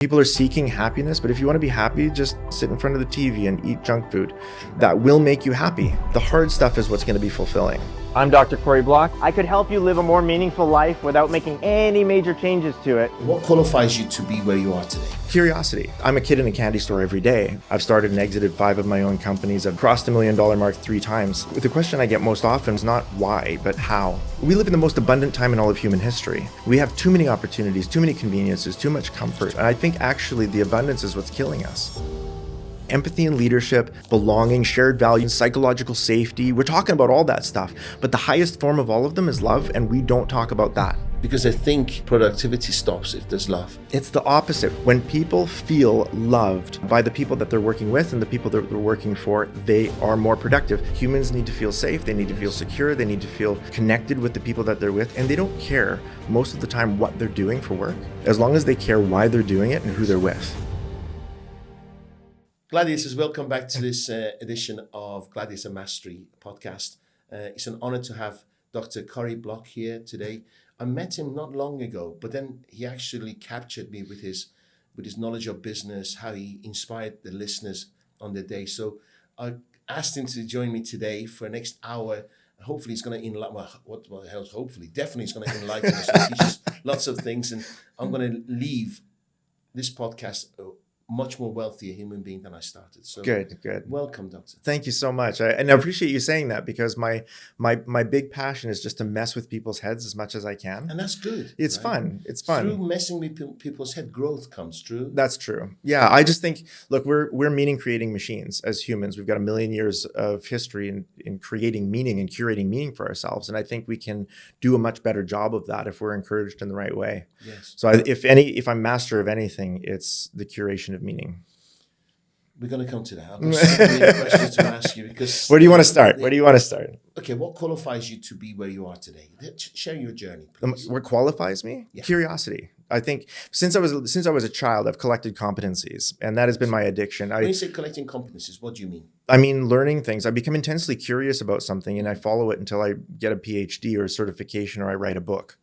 People are seeking happiness, but if you want to be happy, just sit in front of the TV and eat junk food. That will make you happy. The hard stuff is what's going to be fulfilling. I'm Dr. Corrie Block. I could help you live a more meaningful life without making any major changes to it. What qualifies you to be where you are today? Curiosity. I'm a kid in a candy store every day. I've started and exited 5 of my own companies. I've crossed the $1 million mark 3 times. The question I get most often is not why, but how. We live in the most abundant time in all of human history. We have too many opportunities, too many conveniences, too much comfort. And I think actually the abundance is what's killing us. Empathy and leadership, belonging, shared values, psychological safety. We're talking about all that stuff. But the highest form of all of them is love, and we don't talk about that. Because I think productivity stops if there's love. It's the opposite. When people feel loved by the people that they're working with and the people that they're working for, they are more productive. Humans need to feel safe, they need to feel secure, they need to feel connected with the people that they're with, and they don't care most of the time what they're doing for work, as long as they care why they're doing it and who they're with. Gladiators, welcome back to this edition of Gladiator Mastery podcast. It's an honor to have Dr. Corrie Block here today. I met him not long ago, but then he actually captured me with his knowledge of business, how he inspired the listeners on their day. So I asked him to join me today for the next hour. Hopefully he's going to definitely he's going to enlighten us and teach us lots of things. And I'm going to leave this podcast much more wealthier human being than I started. So Good. Welcome, Doctor. Thank you so much. And I appreciate you saying that, because my big passion is just to mess with people's heads as much as I can. And that's good. It's right? fun. It's fun. Through messing with people's head, growth comes through. That's true. Yeah, I just think, look, we're meaning creating machines as humans. We've got 1 million years of history in creating meaning and curating meaning for ourselves. And I think we can do a much better job of that if we're encouraged in the right way. Yes. So if I'm master of anything, it's the curation of meaning. We're going to come to that. I've got so many questions to ask you because... Where do you want to start? Okay, what qualifies you to be where you are today? Share your journey, please. What qualifies me? Yeah. Curiosity. I think since I was a child, I've collected competencies, and that has been my addiction. When you say collecting competencies, what do you mean? I mean learning things. I become intensely curious about something, and I follow it until I get a PhD or a certification, or I write a book.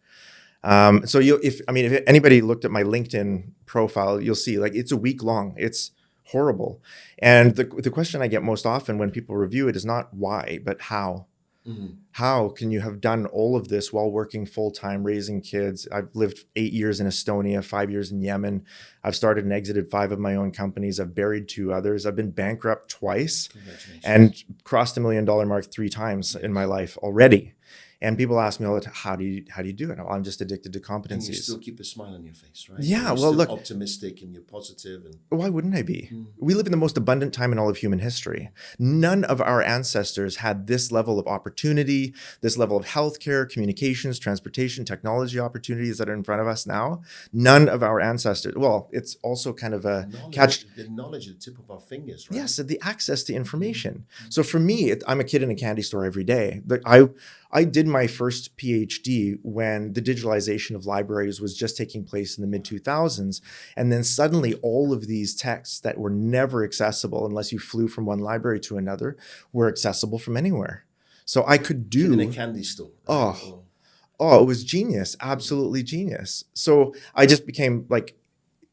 So if anybody looked at my LinkedIn profile, you'll see like it's a week long. It's horrible. And the question I get most often when people review it is not why, but how. Mm-hmm. How can you have done all of this while working full-time, raising kids? I've lived 8 years in Estonia, 5 years in Yemen. I've started and exited 5 of my own companies. I've buried 2 others. I've been bankrupt twice and crossed the $1 million mark 3 times in my life already. And people ask me all the time, how do you do it? Well, I'm just addicted to competencies. And you still keep a smile on your face, right? Yeah, you're look, optimistic and you're positive. And why wouldn't I be? We live in the most abundant time in all of human history. None of our ancestors had this level of opportunity, this level of healthcare, communications, transportation, technology opportunities that are in front of us now. None of our ancestors. Well, it's also kind of a catch. The knowledge at the tip of our fingers, right? Yes, the access to information. So for me, I'm a kid in a candy store every day. I did my first PhD when the digitalization of libraries was just taking place in the mid-2000s. And then suddenly all of these texts that were never accessible unless you flew from one library to another were accessible from anywhere. So I could do... In a candy store. Right? Oh, it was genius. Absolutely genius. So I just became like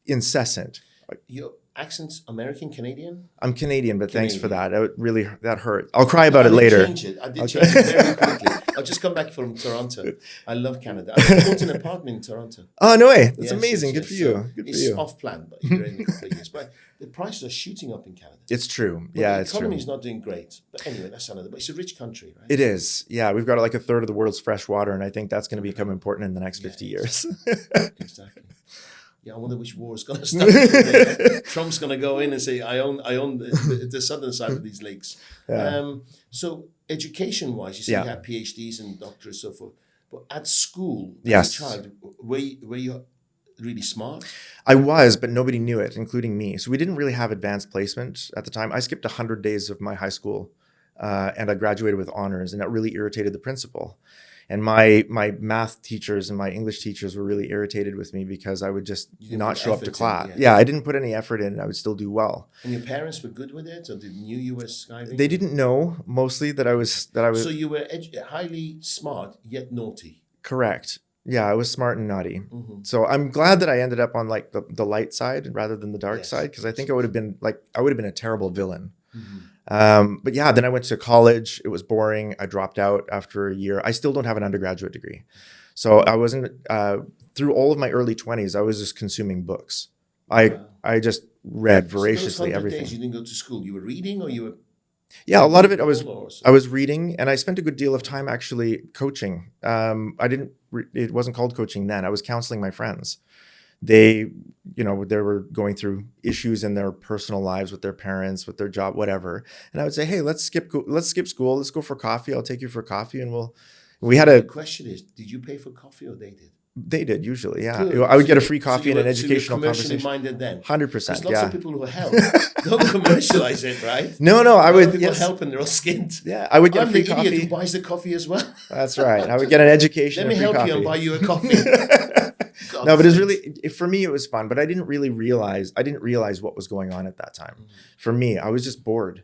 incessant. Your accent's American, Canadian? I'm Canadian, but Thanks for that. That hurt. I'll cry about it later. I did change it very quickly. I've just come back from Toronto. I love Canada. I bought an apartment in Toronto. Oh, no way. That's amazing. Good for you. So Good for it's you. off plan, but you're in a couple of years. But the prices are shooting up in Canada. It's true. But yeah, the it's true. economy is not doing great. But anyway, that's another. But it's a rich country, right? It is. Yeah, we've got like a third of the world's fresh water, and I think that's going to become important in the next 50 years. Exactly. Yeah, I wonder which war is going to start. Trump's going to go in and say, I own the southern side of these lakes. Yeah. So education-wise, you say you have PhDs and doctorates and so forth. But at school, as a child, were you really smart? I was, but nobody knew it, including me. So we didn't really have advanced placement at the time. I skipped 100 days of my high school, and I graduated with honors, and that really irritated the principal. And my math teachers and my English teachers were really irritated with me because I would just not show up to class. Yeah, I didn't put any effort in, and I would still do well. And your parents were good with it, or they knew you were skiving? They didn't know mostly that I was. So you were highly smart yet naughty. Correct. Yeah, I was smart and naughty. So I'm glad that I ended up on like the light side rather than the dark Yes. side, because I think I would have been a terrible villain. But yeah, then I went to college. It was boring. I dropped out after a year. I still don't have an undergraduate degree. So I wasn't, through all of my early 20s, I was just consuming books. I just read voraciously So those 100 everything. days you didn't go to school. You were reading, or you were Yeah, a lot of it or I was reading, and I spent a good deal of time actually coaching. It wasn't called coaching then. I was counseling my friends. They, they were going through issues in their personal lives with their parents, with their job, whatever. And I would say, hey, let's skip school. Let's go for coffee. I'll take you for coffee, and we had The a. question is, did you pay for coffee or they did? They did usually, yeah. Good. I would get a So- free so coffee you and an were- so you're educational commercially conversation. minded then. 100%, There's lots yeah. of people who help. Don't commercialize it, right? No, I A lot of would. people Yes, help and they're all skint. yeah, I would get I'm a free the idiot coffee. who buys the coffee as well. That's right. I would get an education. Let me and a free help you and buy you a coffee. God, No, but it's thanks. really, for me, it was fun, but I didn't realize what was going on at that time. For me, I was just bored.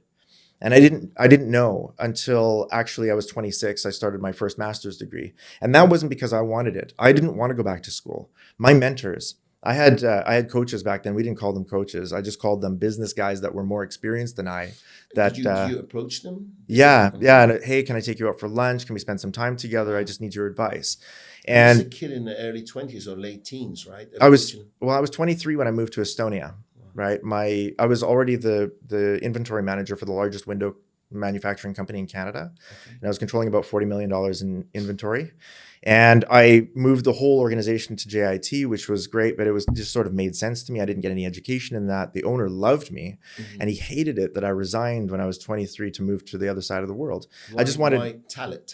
And I didn't know until actually I was 26. I started my first master's degree. And that wasn't because I wanted it. I didn't want to go back to school. My mentors, I had coaches back then. We didn't call them coaches. I just called them business guys that were more experienced than I. That Did you approach them? yeah. And hey, can I take you out for lunch? Can we spend some time together? I just need your advice. And And a kid in the early 20s or late teens, right? I was Approaching- 23 when I moved to Estonia, right? I was already the inventory manager for the largest window manufacturing company in Canada. And I was controlling about $40 million in inventory. And I moved the whole organization to JIT, which was great, but it was just sort of made sense to me. I didn't get any education in that. The owner loved me and he hated it that I resigned when I was 23 to move to the other side of the world. I just wanted why talent.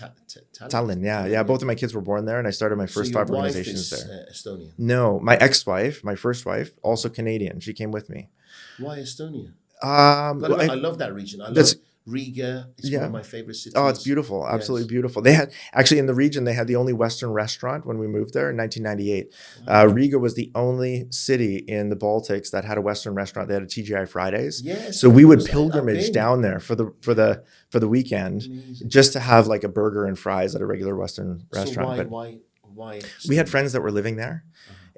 Tallinn. Yeah. Both of my kids were born there and I started my first so your 5 organizations wife is, there. Estonian. No, my ex-wife, my first wife, also Canadian. She came with me. Why Estonia? I I love that region. I love that's- Riga. It's Yeah. one of my favorite cities. Oh, it's beautiful. Absolutely Yes. beautiful. They had actually in the region, they had the only Western restaurant when we moved there in 1998. Riga was the only city in the Baltics that had a Western restaurant. They had a TGI Fridays. Yes, So we would I've pilgrimage been. down there for the weekend Amazing. just to have like a burger and fries at a regular Western restaurant. So But why? we had friends that were living there.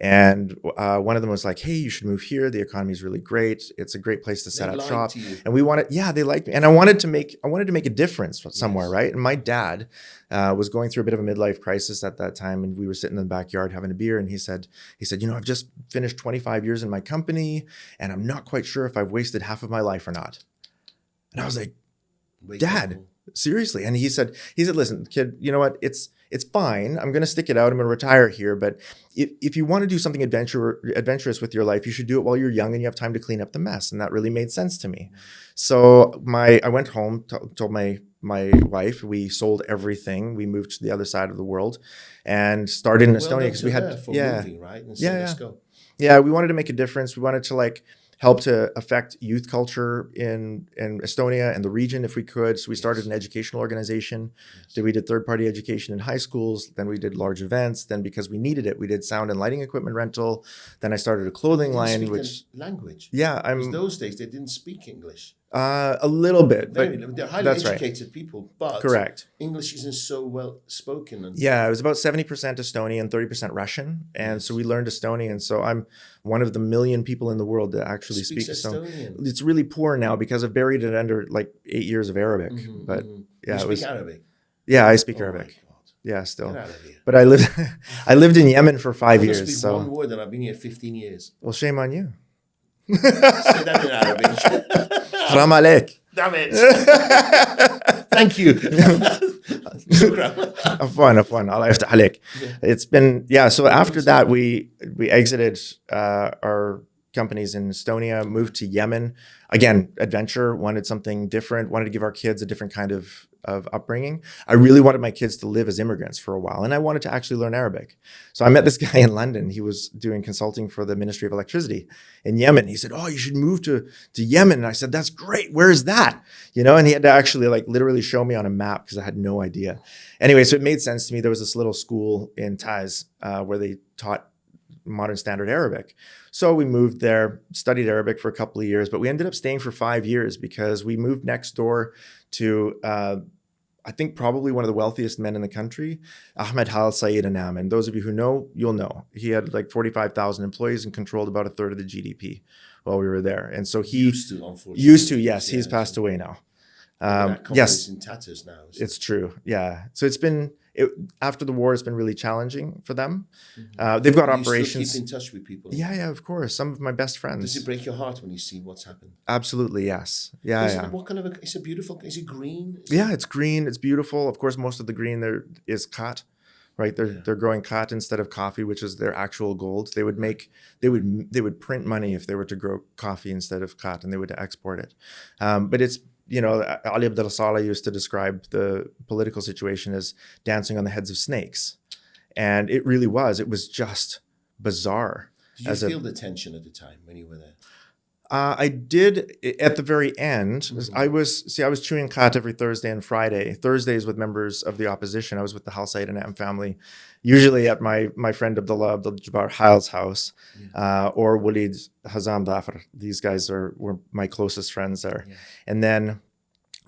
And one of them was like, hey, you should move here. The economy is really great. It's a great place to set They up lied shop. to you. And they liked me. And I wanted to make a difference somewhere, Yes. right? And my dad was going through a bit of a midlife crisis at that time. And we were sitting in the backyard having a beer. And he said, I've just finished 25 years in my company and I'm not quite sure if I've wasted half of my life or not. And I was like, Wake Dad, up. seriously. And he said, listen, kid, you know what? It's fine. I'm going to stick it out. I'm going to retire here. But if you want to do something adventurous with your life, you should do it while you're young and you have time to clean up the mess. And that really made sense to me. So I went home, told my wife, we sold everything. We moved to the other side of the world and started in Well Estonia done because to we her had, for yeah. moving, right? And Yeah, saying, let's yeah. go. Yeah, we wanted to make a difference. We wanted to help to affect youth culture in Estonia and the region if we could. So we started an educational organization. Then we did third-party education in high schools. Then we did large events. Then because we needed it, we did sound and lighting equipment rental. Then I started a clothing They didn't line, speak which the language. yeah, Because I'm those days they didn't speak English. a little bit, but They're highly that's right. educated people, but Correct. English isn't so well spoken. And Yeah, it was about 70% Estonian, 30% Russian. And so we learned Estonian. So I'm one of the million people in the world that actually speak speaks Estonian. Estonian. It's really poor now because I've buried it under 8 years of Arabic. But yeah, you it was. speak Arabic. Yeah, I speak Oh my Arabic. God. Yeah, still. Get out of here. But I lived in Yemen for 5 I don't years. speak So one word and I've been here 15 years. well, shame on you. Say that in Arabic. Haram alek. Damn it. Thank you. Afwan. Allah yaftah عليك. It's been, so after that, we exited our companies in Estonia, moved to Yemen. Again, adventure, wanted something different, wanted to give our kids a different kind of upbringing. I really wanted my kids to live as immigrants for a while, and I wanted to actually learn Arabic. So I met this guy in London. He was doing consulting for the Ministry of Electricity in Yemen. He said, oh, you should move to Yemen. And I said, that's great. Where is that? And he had to actually literally show me on a map because I had no idea. Anyway, so it made sense to me. There was this little school in Taz where they taught modern standard Arabic. So we moved there, studied Arabic for a couple of years, but we ended up staying for 5 years because we moved next door to I think probably one of the wealthiest men in the country, Ahmed Al Sayed Anam. And those of you who know, you'll know. He had like 45,000 employees and controlled about a third of the GDP while we were there. And so he Used to, unfortunately. yes, he's passed away now. That company's Yes, in tatters now. it's true. Yeah. So after the war, it's been really challenging for them. Mm-hmm. They've got You operations. still keep in touch with people. Yeah, of course. Some of my best friends. Does it break your heart when you see what's happened? Absolutely, yes. Yeah. What kind of is it beautiful? Is it green? Yeah, it's green. It's beautiful. Of course, most of the green there is khat, right? They're growing khat instead of coffee, which is their actual gold. They would print money if they were to grow coffee instead of khat, and they would export it. But it's, Ali Abdullah Saleh used to describe the political situation as dancing on the heads of snakes, and it really was. It was just bizarre. Did you feel the tension at the time when you were there? I did at the very end. Mm-hmm. I was chewing khat every Thursday and Friday. Thursdays with members of the opposition. I was with the Al Sayed Anam family, usually at my friend Abdul Jabbar Hail's house, or Walid Hazam Dafar. These guys were my closest friends there. Yeah. And then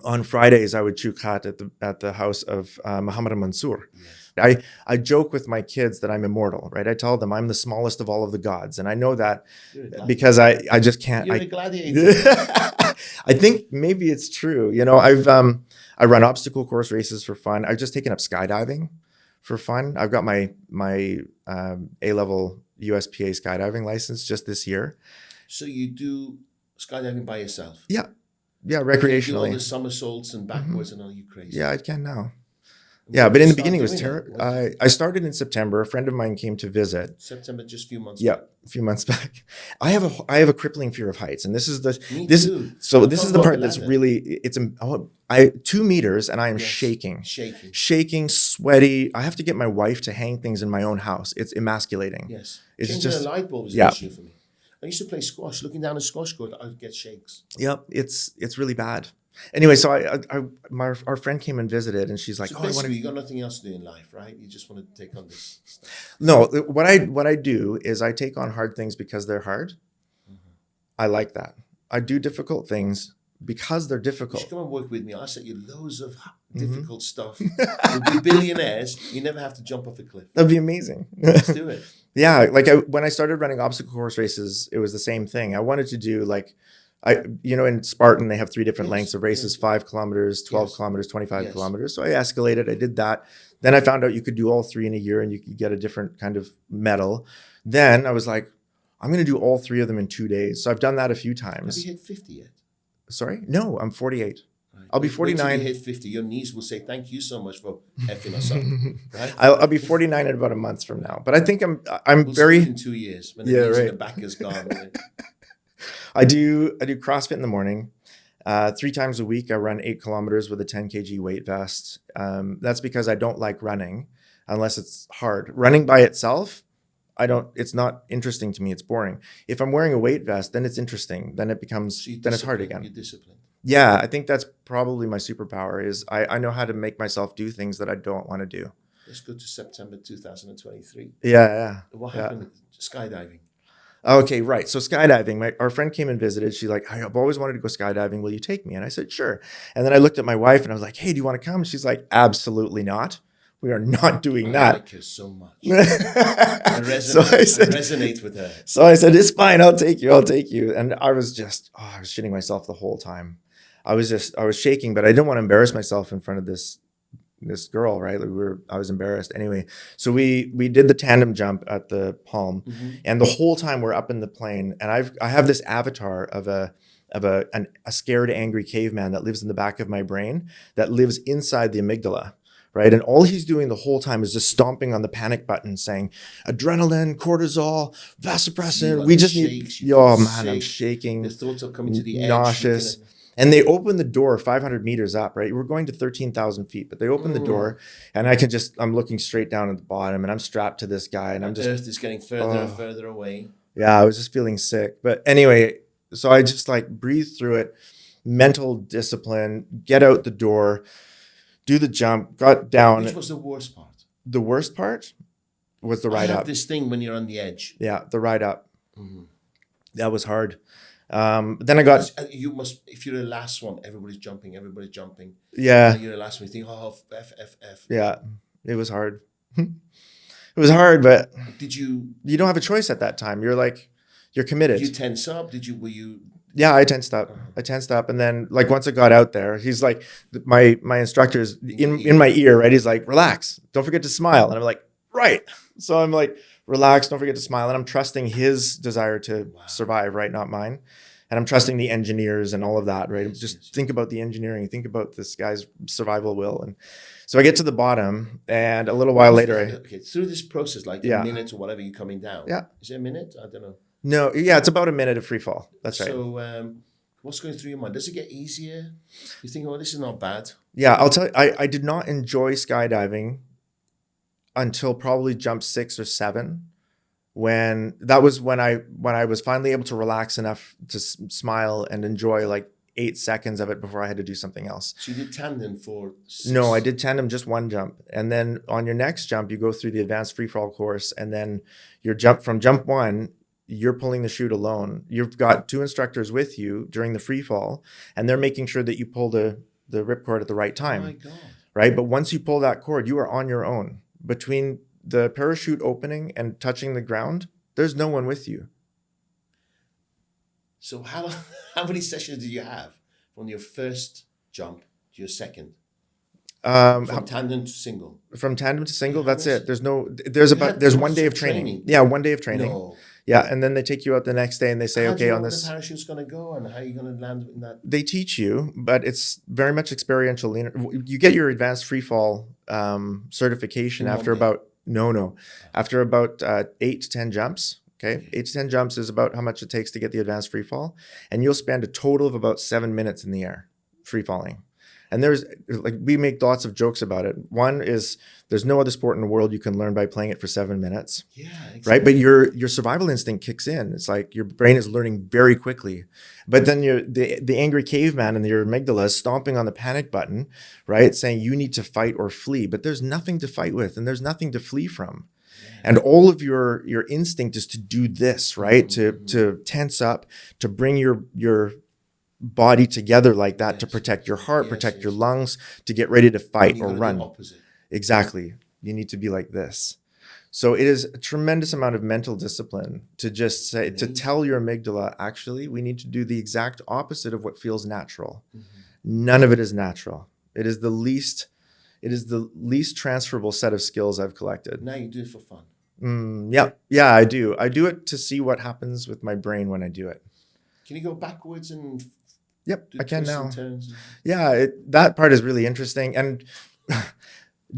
on Fridays, I would chew khat at the house of Muhammad Mansour. Yes. I joke with my kids that I'm immortal, right? I tell them I'm the smallest of all of the gods. And I know that because I just can't. You're a gladiator. I think maybe it's true. I run obstacle course races for fun. I've just taken up skydiving for fun. I've got my A-level USPA skydiving license just this year. So you do skydiving by yourself? Yeah, recreationally. You do all the somersaults and backwards and all, you crazy? Yeah, I can now. Yeah, but in the beginning it was terrible. I started in September. A friend of mine came to visit. September, just a few months. Yeah, a few months back. I have a crippling fear of heights, and this is the part that's really 2 meters, and I am shaking, sweaty. I have to get my wife to hang things in my own house. It's emasculating. Yes, it's changing just a light bulb is an issue for me. I used to play squash. Looking down a squash court, I would get shakes. Yep, it's really bad. Anyway, so our friend came and visited, and she's like, so basically, you got nothing else to do in life, right? You just want to take on this stuff. No, what I do is I take on hard things because they're hard. Mm-hmm. I like that. I do difficult things because they're difficult. You should come and work with me. I'll set you loads of difficult stuff. We'll be billionaires. You never have to jump off a cliff. That'd be amazing. Let's do it. Yeah, when I started running obstacle course races, it was the same thing. I wanted to do in Spartan, they have 3 different lengths of races, 5 kilometers, 12 kilometers, 25 kilometers. So I escalated, I did that. Then I found out you could do all 3 in a year and you could get a different kind of medal. Then I was like, I'm going to do all 3 of them in 2 days. So I've done that a few times. Have you hit 50 yet? Sorry? No, I'm 48. Right. I'll be 49. When you hit 50, your knees will say, thank you so much for effing us up. Right? I'll be 49 in about a month from now. But I think we'll very... in 2 years when the knees in the back is gone. I do CrossFit in the morning. 3 times a week, I run 8 kilometers with a 10 kg weight vest. That's because I don't like running unless it's hard. Running by itself, it's not interesting to me. It's boring. If I'm wearing a weight vest, then it's interesting. Then it's hard again. You're disciplined. Yeah, I think that's probably my superpower is I know how to make myself do things that I don't want to do. Let's go to September 2023. Yeah. What happened with skydiving? Okay, right. So skydiving, our friend came and visited. She's like, I've always wanted to go skydiving. Will you take me? And I said, sure. And then I looked at my wife and I was like, hey, do you want to come? And she's like, absolutely not. We are not doing that. I like her so much. I resonate with her. So I said, it's fine. I'll take you. And I was I was shitting myself the whole time. I was shaking, but I didn't want to embarrass myself in front of this girl, right? I was embarrassed. Anyway, so we did the tandem jump at the Palm, and the whole time we're up in the plane, and I have this avatar of a scared, angry caveman that lives in the back of my brain, that lives inside the amygdala, right? And all he's doing the whole time is just stomping on the panic button, saying, adrenaline, cortisol, vasopressin. We just need. Oh man, I'm shaking. The thoughts are coming to the edge. Nauseous. And they open the door 500 meters up, right? We're going to 13,000 feet, but they open the door and I'm looking straight down at the bottom and I'm strapped to this guy and Earth is getting further and further away. Yeah, I was just feeling sick. But anyway, so I just breathed through it, mental discipline, get out the door, do the jump, got down. Which was the worst part? The worst part was the ride up. This thing when you're on the edge. Yeah, the ride up. That was hard. Then I got, You must, if you're the last one, everybody's jumping. yeah, You're the last one, you think, oh, F. yeah, it was hard. It was hard, but Did you you don't have a choice at that time. You're like, you're committed. tense up? Were you? Yeah, I tensed up. And then like once I got out there, he's like, my instructor's in my ear, right? He's like, relax, don't forget to smile. And I'm like, right. So I'm like, relax, don't forget to smile. And I'm trusting his desire to survive, right? Not mine. And I'm trusting the engineers and all of that, right? Just think about the engineering, think about this guy's survival will. And so I get to the bottom, and a little while later, Okay, through this process, like Yeah. a minute or whatever, you're coming down. Yeah. Is it a minute? I don't know. no, yeah, it's about a minute of free fall. That's right. So, what's going through your mind? Does it get easier? You think, oh, this is not bad. Yeah, I'll tell you, I did not enjoy skydiving until probably jump 6 or 7, when I was finally able to relax enough to smile and enjoy like 8 seconds of it before I had to do something else. So you did tandem for 6. No, I did tandem just one jump, and then on your next jump you go through the advanced free fall course, and then your jump from jump 1, you're pulling the chute alone. You've got 2 instructors with you during the free fall, and they're making sure that you pull the ripcord at the right time. Oh my God. Right? But once you pull that cord, you are on your own. Between the parachute opening and touching the ground, there's no one with you. So how many sessions did you have from your first jump to your second? From tandem to single. From tandem to single, Yeah, that's that's- it. There's 1 day of training. Yeah, 1 day of training. No. Yeah, and then they take you out the next day and they say, How do okay, you know on where this, the parachute's going to go and how you're going to land in that? they teach you, but it's very much experiential. You get your advanced free fall certification In one after day? about after about 8 to 10 jumps. Okay, 8 to 10 jumps is about how much it takes to get the advanced free fall, and you'll spend a total of about 7 minutes in the air free falling. And there's like, we make lots of jokes about it. One is there's no other sport in the world you can learn by playing it for 7 minutes. Yeah, exactly. Right, but your survival instinct kicks in. It's like your brain is learning very quickly, but then the angry caveman in your amygdala is stomping on the panic button, right, saying you need to fight or flee. But there's nothing to fight with, and there's nothing to flee from. And all of your instinct is to do this, right? To tense up, to bring your body together like that, to protect your heart, protect your lungs, to get ready to fight or run. Opposite. Exactly. You need to be like this. So it is a tremendous amount of mental discipline to just say, to tell your amygdala, actually, we need to do the exact opposite of what feels natural. None of it is natural. It is the least transferable set of skills I've collected. Now you do it for fun. Yeah, I do. I do it to see what happens with my brain when I do it. Can you go backwards and Yep, do I can twists now. and turns? Yeah, that part is really interesting. And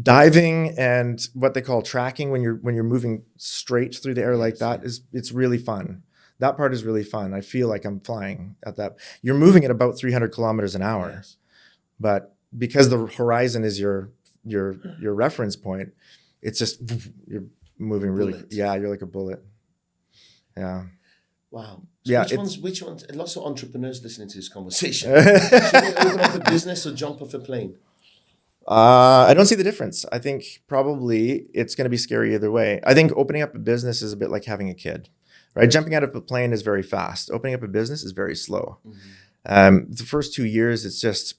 diving and what they call tracking, when you're moving straight through the air like that, it's really fun. That part is really fun. I feel like I'm flying at that. You're moving at about 300 kilometers an hour, Yes. but because the horizon is your reference point, it's just you're moving really. Bullet. Yeah, you're like a bullet. Yeah. Wow. So Yeah, which ones? Lots of entrepreneurs listening to this conversation. Should we open up a business or jump off a plane? I don't see the difference. I think probably it's going to be scary either way. I think opening up a business is a bit like having a kid, right? Jumping out of a plane is very fast. Opening up a business is very slow. The first 2 years, it's just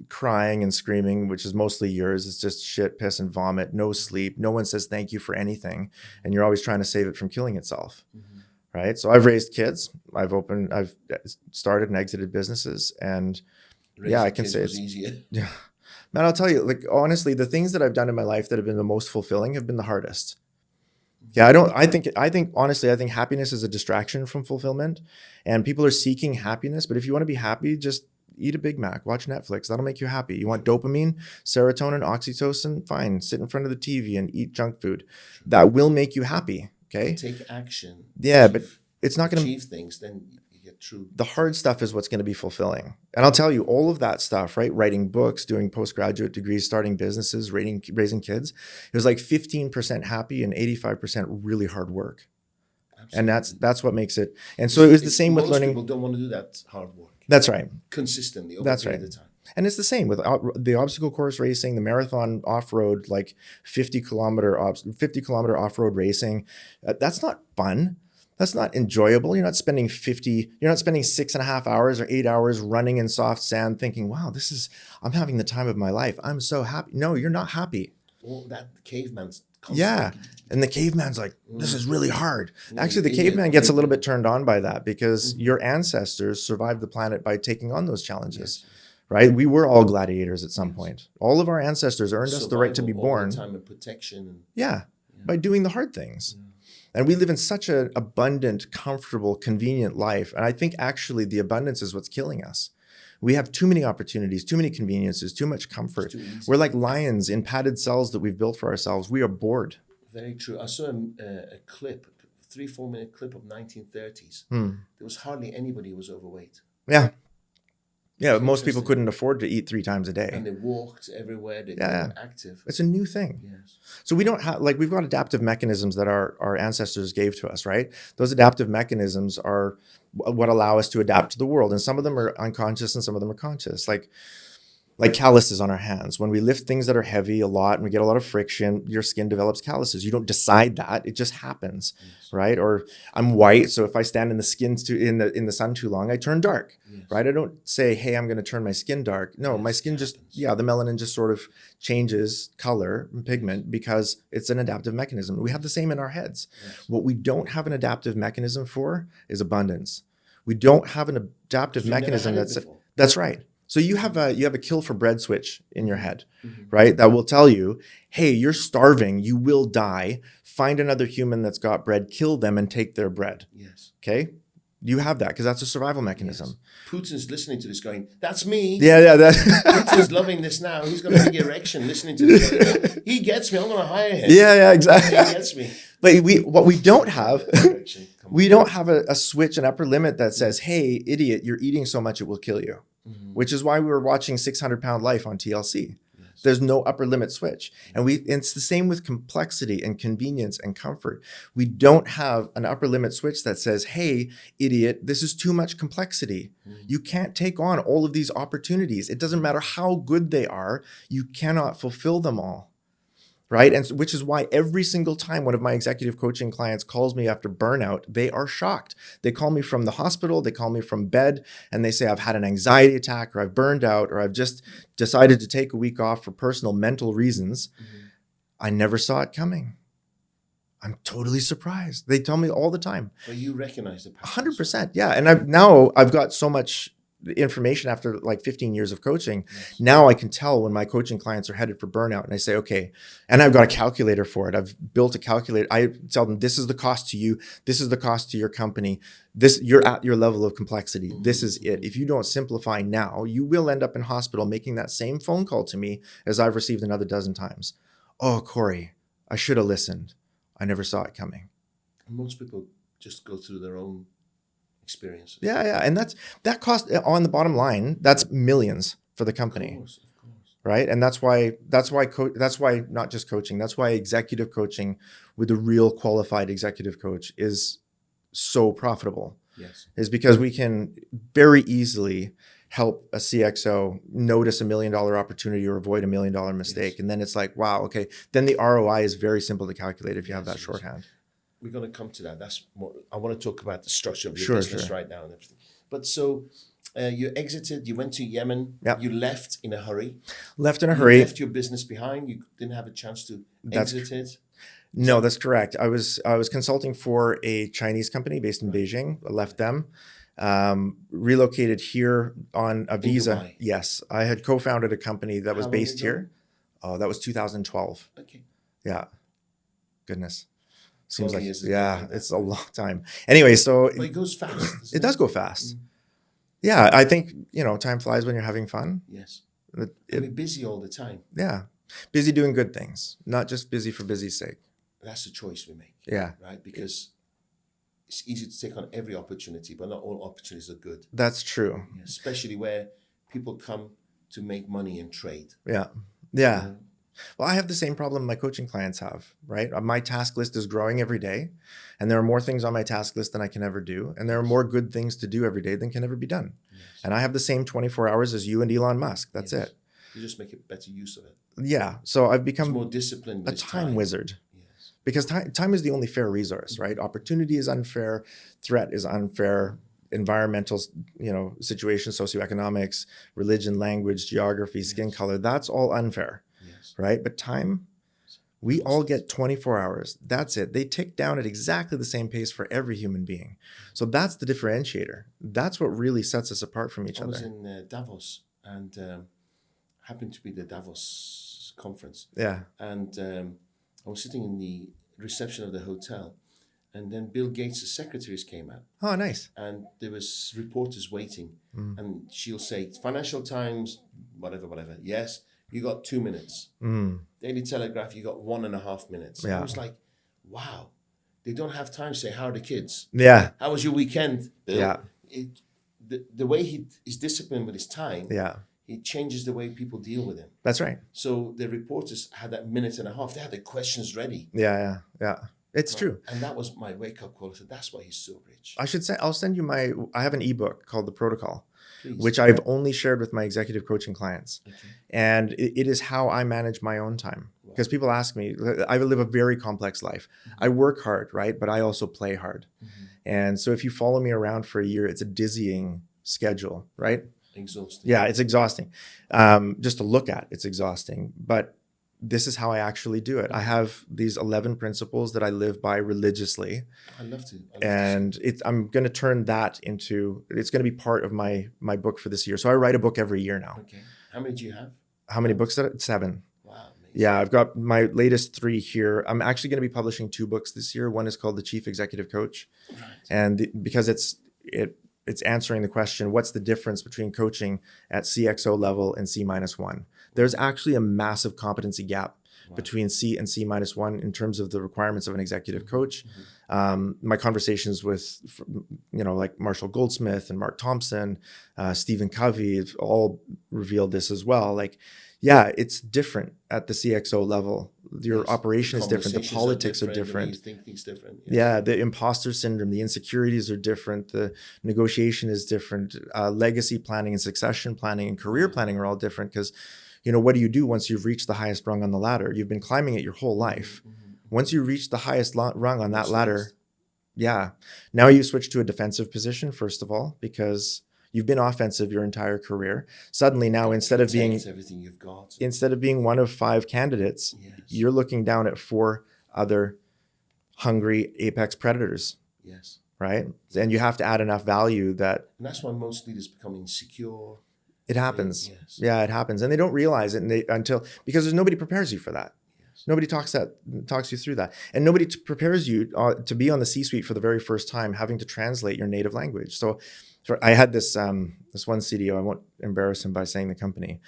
crying and screaming, which is mostly yours. It's just shit, piss, and vomit. No sleep. No one says thank you for anything, and you're always trying to save it from killing itself. Right? So I've raised kids. I've started and exited businesses, and Raising I can kids say was it's easier. yeah. Man, I'll tell you, like, honestly, the things that I've done in my life that have been the most fulfilling have been the hardest. Yeah, I think honestly, I think happiness is a distraction from fulfillment, and people are seeking happiness. But if you want to be happy, just eat a Big Mac, watch Netflix. That'll make you happy. You want dopamine, serotonin, oxytocin? Fine. Sit in front of the TV and eat junk food. That will make you happy. Okay. Take action. Yeah, but it's not going to achieve things. Then you get true. The hard stuff is what's going to be fulfilling. And I'll tell you, all of that stuff, right? Writing books, doing postgraduate degrees, starting businesses, raising kids. It was like 15% happy and 85% really hard work. Absolutely. And that's what makes it. And so it was the same with learning. Most people don't want to do that hard work. That's right. Consistently over That's a period right. of time. And it's the same with the obstacle course racing, the marathon off-road, like 50 kilometer off-road racing. That's not fun. That's not enjoyable. You're not spending 6.5 hours or 8 hours running in soft sand thinking, wow, I'm having the time of my life. I'm so happy. No, you're not happy. All that caveman's Yeah. constantly. And the caveman's like, this is really hard. Yeah, Actually, the you idiot. caveman gets a little bit turned on by that because your ancestors survived the planet by taking on those challenges, right? We were all gladiators at some point. All of our ancestors earned us the right to be Survival born. all the time and protection. Yeah, by doing the hard things. And we live in such an abundant, comfortable, convenient life. And I think actually the abundance is what's killing us. We have too many opportunities, too many conveniences, too much comfort. We're like lions in padded cells that we've built for ourselves. We are bored. Very true. I saw a clip, 3-4 minute clip of 1930s. There was hardly anybody who was overweight. Yeah. Yeah, most people couldn't afford to eat 3 times a day. And they walked everywhere. They were active. It's a new thing. Yes. So we don't have, we've got adaptive mechanisms that our ancestors gave to us, right? Those adaptive mechanisms are what allow us to adapt to the world. And some of them are unconscious and some of them are conscious. Like calluses on our hands. When we lift things that are heavy a lot and we get a lot of friction, your skin develops calluses. You don't decide that; it just happens, right? Or I'm white, so if I stand in the in the sun too long, I turn dark, right? I don't say, "Hey, I'm going to turn my skin dark." No, my skin just the melanin just sort of changes color and pigment because it's an adaptive mechanism. We have the same in our heads. What we don't have an adaptive mechanism for is abundance. We don't have an adaptive mechanism that's right. So you have a kill for bread switch in your head, right? That will tell you, hey, you're starving, you will die. Find another human that's got bread, kill them and take their bread. Yes. Okay? You have that because that's a survival mechanism. Yes. Putin's listening to this going, that's me. Yeah. Putin's loving this now. He's got a big erection listening to this. He gets me. I'm going to hire him. Yeah, exactly. He gets me. But what we don't have, we don't have a switch, an upper limit that says, hey, idiot, you're eating so much it will kill you. Which is why we were watching 600-Pound Life on TLC. Yes. There's no upper limit switch. And it's the same with complexity and convenience and comfort. We don't have an upper limit switch that says, hey, idiot, this is too much complexity. You can't take on all of these opportunities. It doesn't matter how good they are. You cannot fulfill them all. Right? And which is why every single time one of my executive coaching clients calls me after burnout, they are shocked. They call me from the hospital, they call me from bed, and they say, I've had an anxiety attack, or I've burned out, or I've just decided to take a week off for personal mental reasons. I never saw it coming. I'm totally surprised. They tell me all the time. But you recognize the pattern. 100%. Yeah. And I've got so much information after like 15 years of coaching. Yes. Now I can tell when my coaching clients are headed for burnout, and I say, okay, and I've got a calculator for it. I've built a calculator. I tell them, this is the cost to you. This is the cost to your company. You're at your level of complexity. This is it. If you don't simplify now, you will end up in hospital making that same phone call to me as I've received another dozen times. Oh, Corrie, I should have listened. I never saw it coming. Most people just go through their own experiences. Yeah. And that cost on the bottom line, that's millions for the company. Of course. Right. And that's why not just coaching, that's why executive coaching with a real qualified executive coach is so profitable. Yes. Is because we can very easily help a CXO notice $1 million opportunity or avoid $1 million mistake. Yes. And then it's like, wow, okay. Then the ROI is very simple to calculate if you have that shorthand. We're going to come to that. That's more. I want to talk about the structure of your business right now and everything. But so you exited, you went to Yemen, you left in a hurry. You left your business behind. You didn't have a chance to exit it. No, that's correct. I was consulting for a Chinese company based in Beijing. I left them, relocated here on a visa. Dubai. Yes, I had co-founded a company that was based here. Oh, that was 2012. Okay. Yeah. Goodness. Seems like, it's a long time. Anyway, so but it goes fast. It does go fast. Yeah, I think, time flies when you're having fun. Yes. We're busy all the time. Yeah. Busy doing good things, not just busy for busy's sake. That's the choice we make. Yeah. Right? Because it's easy to take on every opportunity, but not all opportunities are good. That's true. Yeah, especially where people come to make money and trade. Yeah. Yeah. Well, I have the same problem my coaching clients have, right? My task list is growing every day, and there are more things on my task list than I can ever do, and there are more good things to do every day than can ever be done. Yes. And I have the same 24 hours as you and Elon Musk. That's it. You just make a better use of it. Yeah. So I've become more disciplined. A time wizard. Yes. because time is the only fair resource, right? Opportunity is unfair, threat is unfair, environmental, situation, socioeconomics, religion, language, geography, skin color, that's all unfair, right? But time, we all get 24 hours. That's it. They tick down at exactly the same pace for every human being. So that's the differentiator. That's what really sets us apart from each other. I was in Davos, and happened to be the Davos conference. Yeah. And I was sitting in the reception of the hotel, and then Bill Gates' secretaries came out. Oh, nice. And there was reporters waiting, and she'll say, Financial Times, whatever. Yes, you got 2 minutes. Daily Telegraph, you got 1.5 minutes. Yeah. I was like, wow, they don't have time to say, how are the kids? Yeah. How was your weekend, Bill? Yeah. The way he is disciplined with his time, Yeah. it changes the way people deal with him. That's right. So the reporters had that 1.5 minutes. They had the questions ready. Yeah. It's true. And that was my wake-up call. I said, that's why he's so rich. I should say, I'll send you I have an ebook called The Protocol, Please. which I've only shared with my executive coaching clients. Okay. And it is how I manage my own time. Because people ask me, I live a very complex life. I work hard, right? But I also play hard. And so if you follow me around for a year, it's a dizzying schedule, right? Exhausting. Yeah, it's exhausting. Just to look at, it's exhausting. But this is how I actually do it. I have these 11 principles that I live by religiously. I love to. I'm going to turn that into, it's going to be part of my book for this year. So I write a book every year now. Okay. How many do you have? How many books? 7. Wow. Amazing. Yeah, I've got my latest 3 here. I'm actually going to be publishing 2 books this year. One is called The Chief Executive Coach. Right. And because it's answering the question, what's the difference between coaching at CXO level and C-1? There's actually a massive competency gap between C and C-1 in terms of the requirements of an executive coach. My conversations with, like Marshall Goldsmith and Mark Thompson, Stephen Covey, have all revealed this as well. Like, yeah, it's different at the CXO level. Your operation is different. The politics are different. You think things different. Yes. Yeah, the imposter syndrome, the insecurities are different. The negotiation is different. Legacy planning and succession planning and career planning are all different because, what do you do once you've reached the highest rung on the ladder? You've been climbing it your whole life. Once you reach the highest rung on that ladder, now you switch to a defensive position, first of all, because you've been offensive your entire career. Suddenly now, instead of being everything you've got, instead of being one of 5 candidates, you're looking down at 4 other hungry apex predators. Yes. Right? And you have to add enough value that. And that's why most leaders become insecure. It happens. Yes. Yeah, it happens. And they don't realize it because there's nobody prepares you for that. Yes. Nobody talks you through that. And nobody prepares you to be on the C-suite for the very first time, having to translate your native language. So I had this one CDO, I won't embarrass him by saying the company,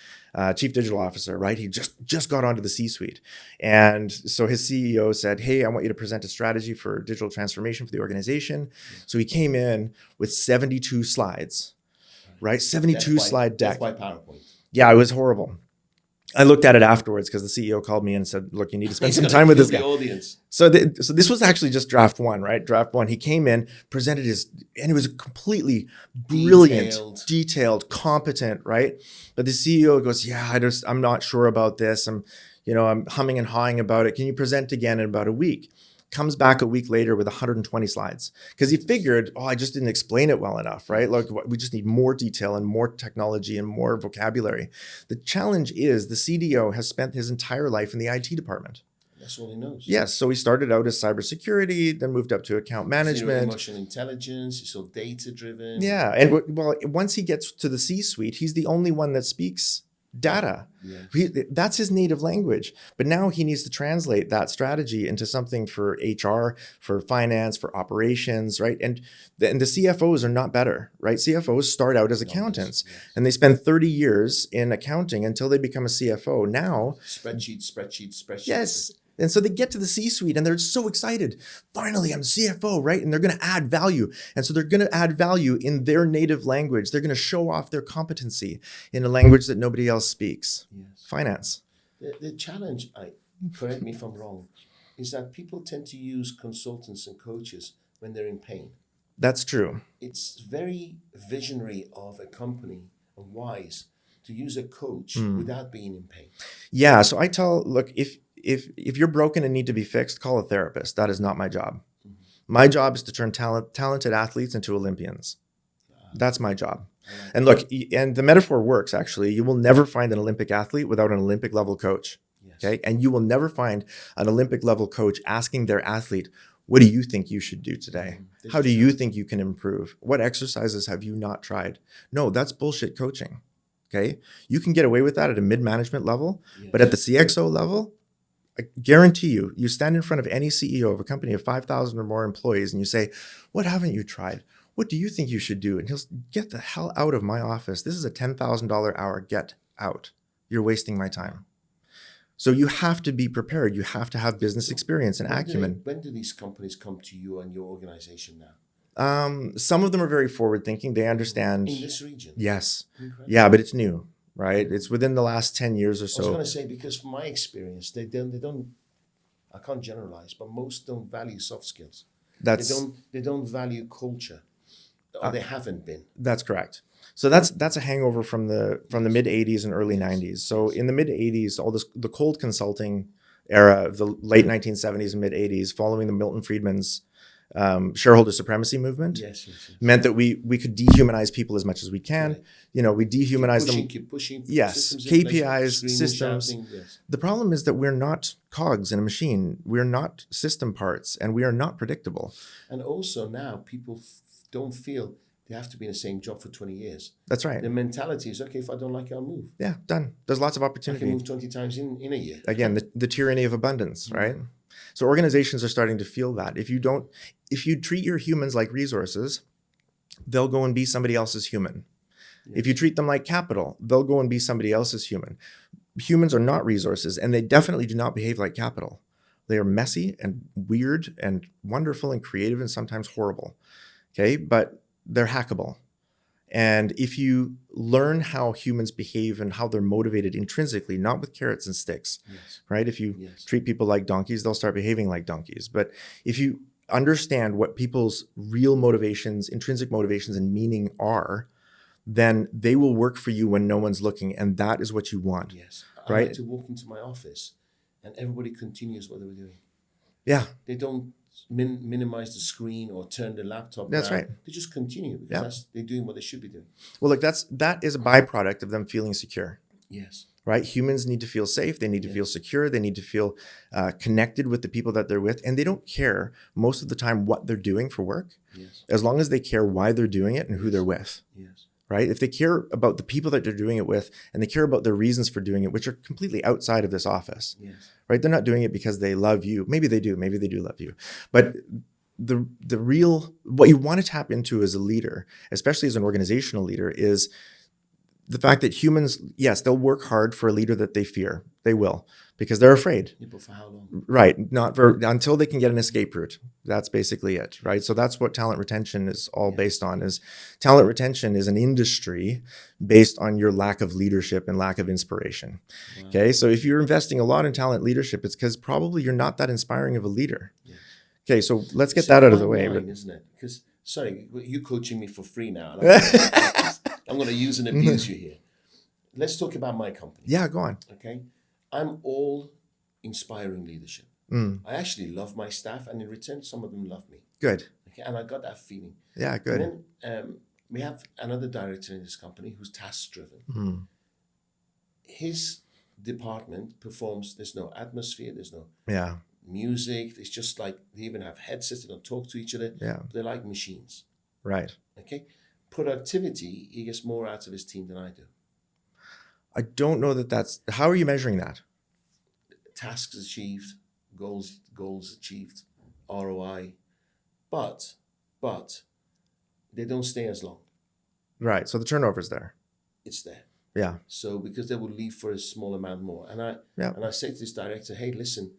chief digital officer, right? He just got onto the C-suite. And so his CEO said, hey, I want you to present a strategy for digital transformation for the organization. So he came in with 72 slides, right? 72 slide deck. That's by PowerPoint. Yeah, it was horrible. I looked at it afterwards because the CEO called me and said, look, you need to spend some time with this guy. Audience. So this was actually just draft 1, right? Draft 1. He came in, presented and it was completely brilliant, detailed, competent, right? But the CEO goes, yeah, I'm not sure about this. I'm humming and hawing about it. Can you present again in about a week? Comes back a week later with 120 slides because he figured, I just didn't explain it well enough, right? Like we just need more detail and more technology and more vocabulary. The challenge is the CDO has spent his entire life in the IT department. That's all he knows. Yes, so he started out as cybersecurity, then moved up to account management. Emotional intelligence, he's so data-driven. Yeah, and once he gets to the C-suite, he's the only one that speaks data. Yes. That's his native language. But now he needs to translate that strategy into something for HR, for finance, for operations, right? And the CFOs are not better, right? CFOs start out as accountants and they spend 30 years in accounting until they become a CFO. Now, spreadsheets. Yes. And so they get to the C-suite and they're so excited. Finally, I'm CFO, right? And they're going to add value. And so they're going to add value in their native language. They're going to show off their competency in a language that nobody else speaks. Yes. Finance. The challenge, correct me if I'm wrong, is that people tend to use consultants and coaches when they're in pain. That's true. It's very visionary of a company and wise to use a coach without being in pain. Yeah. So I tell, look, if you're broken and need to be fixed, call a therapist. That is not my job. My job is to turn talented athletes into Olympians. That's my job. And look, and the metaphor works, actually. You will never find an Olympic athlete without an Olympic level coach. Yes. Okay. And you will never find an Olympic level coach asking their athlete, what do you think you should do today? How do you think you can improve? What exercises have you not tried? No, that's bullshit coaching. Okay. You can get away with that at a mid-management level, but at the CXO level, I guarantee you, you stand in front of any CEO of a company of 5,000 or more employees and you say, what haven't you tried? What do you think you should do? And he'll get the hell out of my office. This is a $10,000 hour. Get out. You're wasting my time. So you have to be prepared. You have to have business experience and acumen. When do these companies come to you and your organization now? Some of them are very forward thinking. They understand. In this region? Yes. Incredible. Yeah, but it's new, right? It's within the last 10 years or so. I was going to say, because from my experience, they don't, I can't generalize, but most don't value soft skills. They don't value culture. Or they haven't been. That's correct. So that's a hangover from the mid 80s and early 90s. So in the mid 80s, the cold consulting era of the late 1970s and mid 80s, following the Milton Friedman's shareholder supremacy movement, meant that we could dehumanize people as much as we can. Right. You know, we dehumanize them. Keep pushing. Yes, KPIs, systems. Shouting, yes. The problem is that we're not cogs in a machine. We're not system parts, and we are not predictable. And also now people don't feel they have to be in the same job for 20 years. That's right. The mentality is, okay, if I don't like it, I'll move. Yeah, done. There's lots of opportunity. I can move 20 times in a year. Again, the tyranny of abundance, right? So organizations are starting to feel that. If you treat your humans like resources, they'll go and be somebody else's human. Yes. If you treat them like capital, they'll go and be somebody else's human. Humans are not resources, and they definitely do not behave like capital. They are messy and weird and wonderful and creative and sometimes horrible. Okay, but they're hackable. And if you learn how humans behave and how they're motivated intrinsically, not with carrots and sticks, right? If you treat people like donkeys, they'll start behaving like donkeys. But if you understand what people's real motivations, intrinsic motivations and meaning are, then they will work for you when no one's looking. And that is what you want. Yes. Right? I like to walk into my office and everybody continues what they were doing. Yeah. They don't minimize the screen or turn the laptop That's down. Right. They just continue because they're doing what they should be doing. Well, look, that is a byproduct of them feeling secure. Yes. Right? Humans need to feel safe. They need to feel secure. They need to feel connected with the people that they're with. And they don't care most of the time what they're doing for work, as long as they care why they're doing it and who they're with. Yes. Right? If they care about the people that they're doing it with and they care about their reasons for doing it, which are completely outside of this office, right? They're not doing it because they love you. Maybe they do love you. But the real, what you want to tap into as a leader, especially as an organizational leader, is the fact that humans, yes, they'll work hard for a leader that they fear. They will, because they're afraid. Yeah, but for how long? Right. Until they can get an escape route. That's basically it, right? So that's what talent retention is all based on. Is talent retention is an industry based on your lack of leadership and lack of inspiration. Wow. Okay. So if you're investing a lot in talent leadership, it's because probably you're not that inspiring of a leader. Yeah. Okay. So let's get that out of the way. Isn't it? Because, sorry, you're coaching me for free now. I'm going to use and abuse you here. Let's talk about my company. Yeah, go on. Okay. I'm all inspiring leadership. I actually love my staff, and in return, some of them love me. Good. Okay. And I got that feeling. Yeah, good. And then we have another director in this company who's task-driven. His department performs, there's no atmosphere, there's no music. It's just like they even have headsets, they don't talk to each other. Yeah. They're like machines. Right. Okay. Productivity, he gets more out of his team than I do. I don't know that's, how are you measuring that? Tasks achieved, goals achieved, ROI, but they don't stay as long. Right. So the turnover's there. It's there. Yeah. So because they will leave for a small amount more. And I say to this director, hey, listen,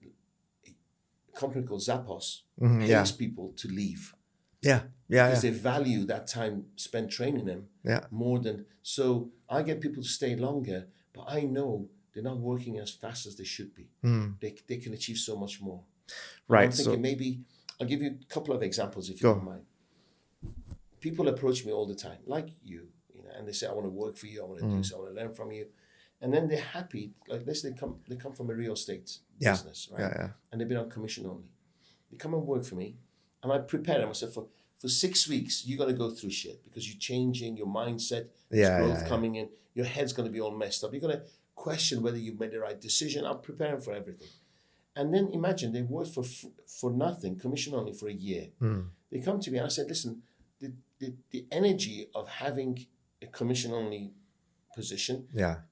a company called Zappos pays people to leave. Yeah. Yeah. Because they value that time spent training them more than, so I get people to stay longer, but I know they're not working as fast as they should be. They can achieve so much more. Right. I'm thinking maybe, I'll give you a couple of examples if you don't mind. People approach me all the time, like you know, and they say, I want to work for you, I want to do so, I want to learn from you. and then they're happy. Like let's say they come from a real estate business, right? Yeah. And they've been on commission only. They come and work for me, and I prepare them. I said, for 6 weeks, you're gonna go through shit because you're changing your mindset. There's growth coming in. Your head's gonna be all messed up. You're gonna question whether you've made the right decision. I'm preparing for everything. And then imagine they worked for nothing, commission only for a year. They come to me and I said, listen, the energy of having a commission only position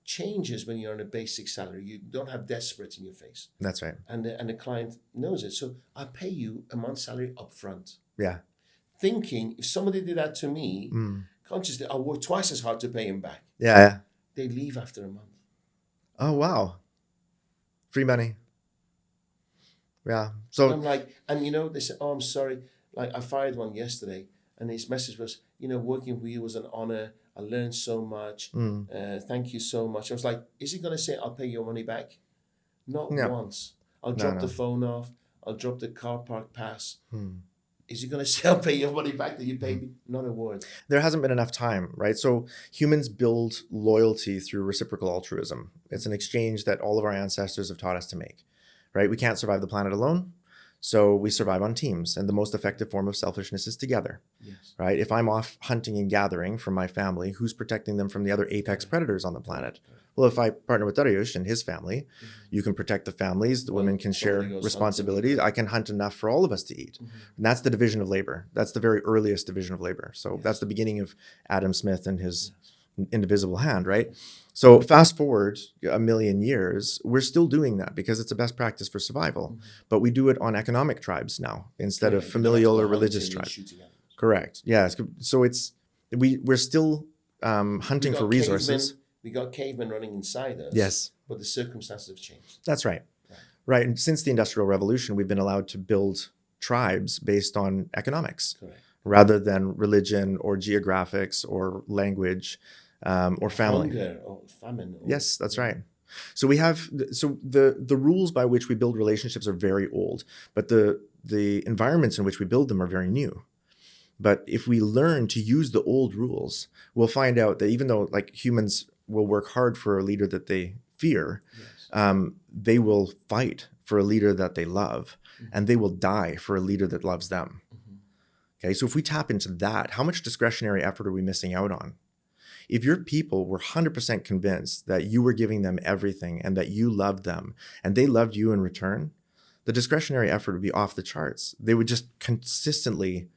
changes when you're on a basic salary. You don't have desperate in your face. That's right. And the client knows it. So I pay you a month's salary up front. Yeah. Thinking if somebody did that to me, consciously, I'll work twice as hard to pay him back. Yeah. They leave after a month. Oh, wow. Free money. Yeah. So and I'm like, and they said, oh, I'm sorry. Like I fired one yesterday and his message was, working with you was an honor. I learned so much. Thank you so much. I was like, is he going to say, I'll pay your money back? Not once. I'll drop the phone off. I'll drop the car park pass. Is he going to say, I'll pay your money back that you paid me? Not a word. There hasn't been enough time, right? So humans build loyalty through reciprocal altruism. It's an exchange that all of our ancestors have taught us to make, right? We can't survive the planet alone. So we survive on teams. And the most effective form of selfishness is together, right? If I'm off hunting and gathering for my family, who's protecting them from the other apex predators on the planet? Well, if I partner with Dariush and his family, you can protect the families, the women can share responsibilities. I can hunt enough for all of us to eat. And that's the division of labor. That's the very earliest division of labor. So that's the beginning of Adam Smith and his indivisible hand, right? So fast forward a million years, we're still doing that because it's a best practice for survival. But we do it on economic tribes now instead of familial or religious tribes. Correct. Yeah. So we're still hunting for resources. We got cavemen running inside us. Yes. But the circumstances have changed. That's right. Right. And since the Industrial Revolution, we've been allowed to build tribes based on economics rather than religion or geographics or language or family. Hunger or famine. Yes, that's right. So we have the rules by which we build relationships are very old, but the environments in which we build them are very new. But if we learn to use the old rules, we'll find out that even though like humans will work hard for a leader that they fear, they will fight for a leader that they love, and they will die for a leader that loves them. Okay, so if we tap into that, how much discretionary effort are we missing out on? If your people were 100% convinced that you were giving them everything and that you loved them and they loved you in return, the discretionary effort would be off the charts. They would just consistently...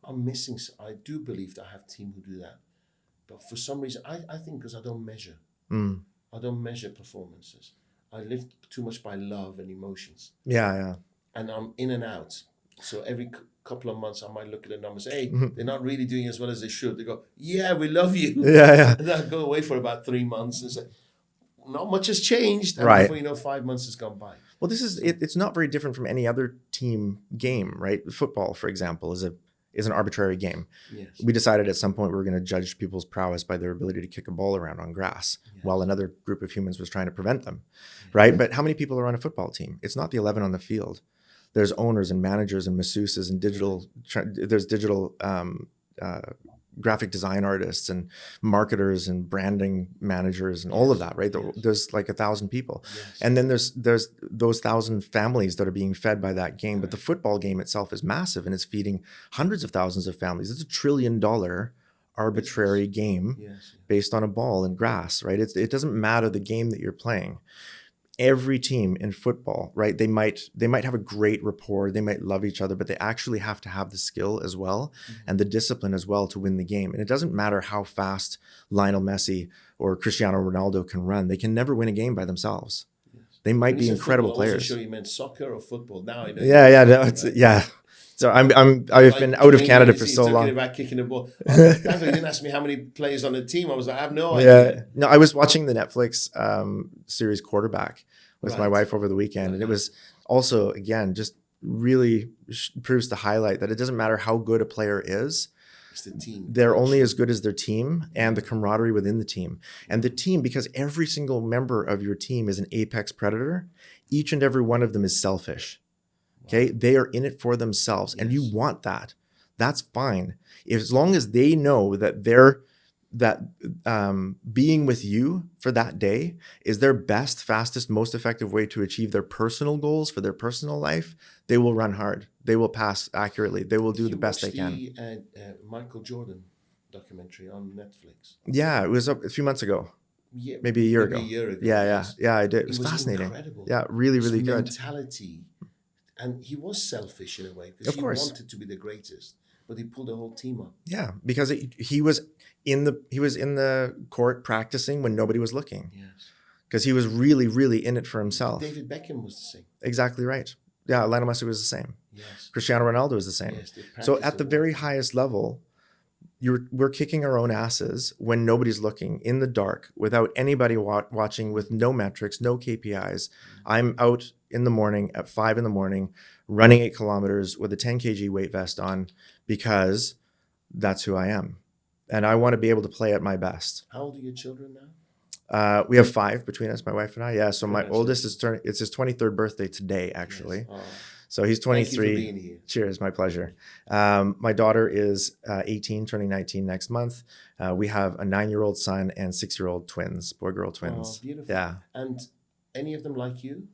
I'm missing. I do believe that I have team who do that. But for some reason, I think because I don't measure. I don't measure performances. I live too much by love and emotions. Yeah. And I'm in and out. So every couple of months, I might look at the numbers. Hey, they're not really doing as well as they should. They go, yeah, we love you. Yeah. And then I go away for about 3 months and say, not much has changed. And before you know, 5 months has gone by. Well, it's not very different from any other team game, right? Football, for example, is an arbitrary game. Yes. We decided at some point we were going to judge people's prowess by their ability to kick a ball around on grass, while another group of humans was trying to prevent them, right? But how many people are on a football team? It's not the 11 on the field. There's owners and managers and masseuses and there's digital graphic design artists and marketers and branding managers and all of that, right? There's like 1,000 people. And then there's those 1,000 families that are being fed by that game. But the football game itself is massive and it's feeding hundreds of thousands of families. It's $1 trillion arbitrary game based on a ball and grass, right? It doesn't matter the game that you're playing. Every team in football, right? They might have a great rapport. They might love each other, but they actually have to have the skill as well and the discipline as well to win the game. And it doesn't matter how fast Lionel Messi or Cristiano Ronaldo can run. They can never win a game by themselves. They might be incredible players. I wasn't sure you meant soccer or football. Now I know. Yeah. So I've been out of Canada for so long. About kicking the ball. You didn't ask me how many players on the team. I was like, I have no idea. Yeah. No, I was watching the Netflix series Quarterback with my wife over the weekend. And it was also, again, just really proves to highlight that it doesn't matter how good a player is. It's the team. They're only as good as their team and the camaraderie within the team. And the team, because every single member of your team is an apex predator, each and every one of them is selfish. Okay, they are in it for themselves, and you want that. That's fine, as long as they know that that being with you for that day is their best, fastest, most effective way to achieve their personal goals for their personal life. They will run hard. They will pass accurately. They will do the best they can. You watched the Michael Jordan documentary on Netflix? Yeah, it was up a few months ago. Yeah, maybe a year maybe ago. a year ago. Yeah, yes. I did. It was, was fascinating. incredible. Yeah, really, really His good. mentality, and he was selfish in a way because Of he course. wanted to be the greatest, but he pulled the whole team up. Yeah, because he was in the court practicing when nobody was looking. Yes, because he was really, really in it for himself. David Beckham was the same. Exactly right. Yeah, Lionel Messi was the same. Yes, Cristiano Ronaldo was the same. yes, So at the very highest level, we're kicking our own asses when nobody's looking, in the dark, without anybody watching, with no metrics, no KPIs. I'm out in the morning at 5 a.m, running 8 kilometers with a 10 kg weight vest on, because that's who I am. And I want to be able to play at my best. How old are your children now? We have 5 between us, my wife and I. Yeah. So my oldest is it's his 23rd birthday today, actually. Yes. Oh. So he's 23. Thank you for being here. Cheers, my pleasure. My daughter is 18, turning 19 next month. We have a 9-year-old son and 6-year-old twins, boy-girl twins. Oh, beautiful. Yeah. And any of them like you?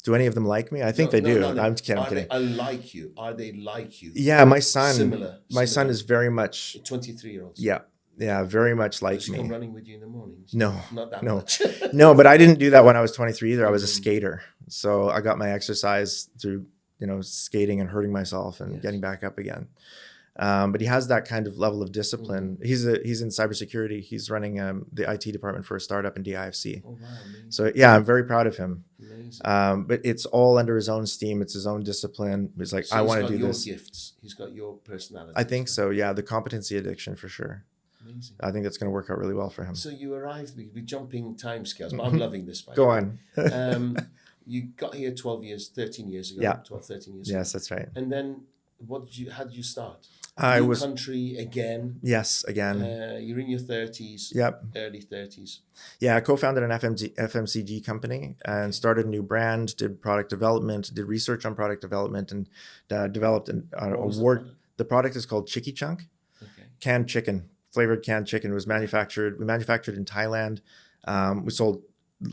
Do any of them like me? I think they do. No. I'm kidding. Are like you? Are they like you? Yeah, my son. Similar. My son is very much. 23-year-olds. Yeah, very much like Does he me. come running with you in the mornings? No, not that no. much. No, but I didn't do that when I was 23 either. I was a skater, so I got my exercise through skating and hurting myself and getting back up again. But he has that kind of level of discipline. He's in cybersecurity. He's running the IT department for a startup in DIFC. Oh, wow, amazing. So yeah, I'm very proud of him. Amazing. But it's all under his own steam. It's his own discipline. It's like, I want to do this. He's got your gifts. He's got your personality. I think so. Yeah, the competency addiction for sure. Amazing. I think that's going to work out really well for him. So you arrived. We're jumping timescales, but I'm loving this. Go on. You got here 13 years ago. Yeah. 12, 13 years ago. Yes, that's right. And then how did you start? New country again. Yes, again. You're in your 30s. Yep. Early 30s. Yeah, I co-founded an FMCG company and started a new brand, did product development, did research on product development, and developed an award. The product is called Chicky Chunk. Okay. Canned chicken, flavored canned chicken. We manufactured in Thailand. We sold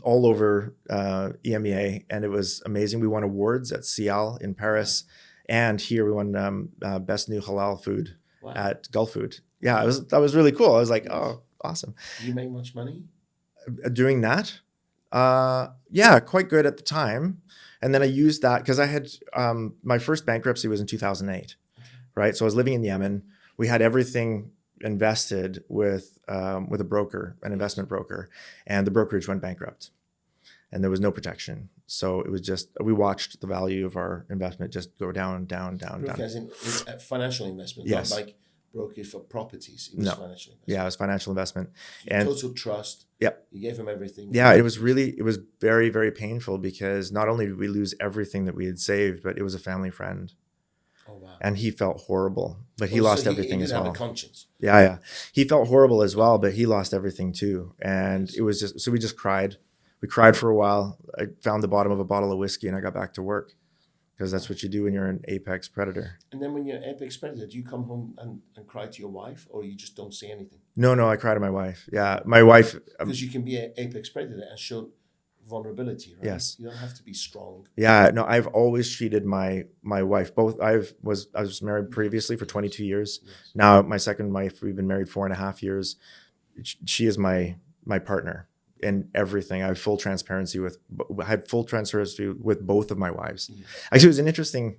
all over EMEA, and it was amazing. We won awards at Cial in Paris, and here we won best new halal food at Gulf Food. Yeah, that was really cool. I was like, oh, awesome. Did you make much money doing that? Yeah, quite good at the time. And then I used that because I had my first bankruptcy was in 2008, right? So I was living in Yemen. We had everything invested with a broker, an investment broker, and the brokerage went bankrupt, and there was no protection. So it was just, we watched the value of our investment just go down, down, down, broker down. As in financial investment, Yes. not like broker for properties. It was financial investment. Yeah, it was financial investment. And total trust. Yep. You gave him everything. Yeah, it was very, very painful because not only did we lose everything that we had saved, but it was a family friend. Oh, wow. And he felt horrible, but he lost everything as well. He didn't have a conscience. Yeah. He felt horrible as well, but he lost everything too. And it was so we just cried. We cried for a while. I found the bottom of a bottle of whiskey and I got back to work, because that's what you do when you're an apex predator. And then when you're an apex predator, do you come home and cry to your wife, or you just don't say anything? No, I cry to my wife. Yeah, my wife. Because you can be an apex predator and show vulnerability, right? Yes. You don't have to be strong. Yeah, no, I've always treated my wife. I was married previously for 22 years. Yes. Now my second wife, we've been married 4.5 years. She is my partner in everything. I had full transparency with both of my wives. Yes. Actually, it was an interesting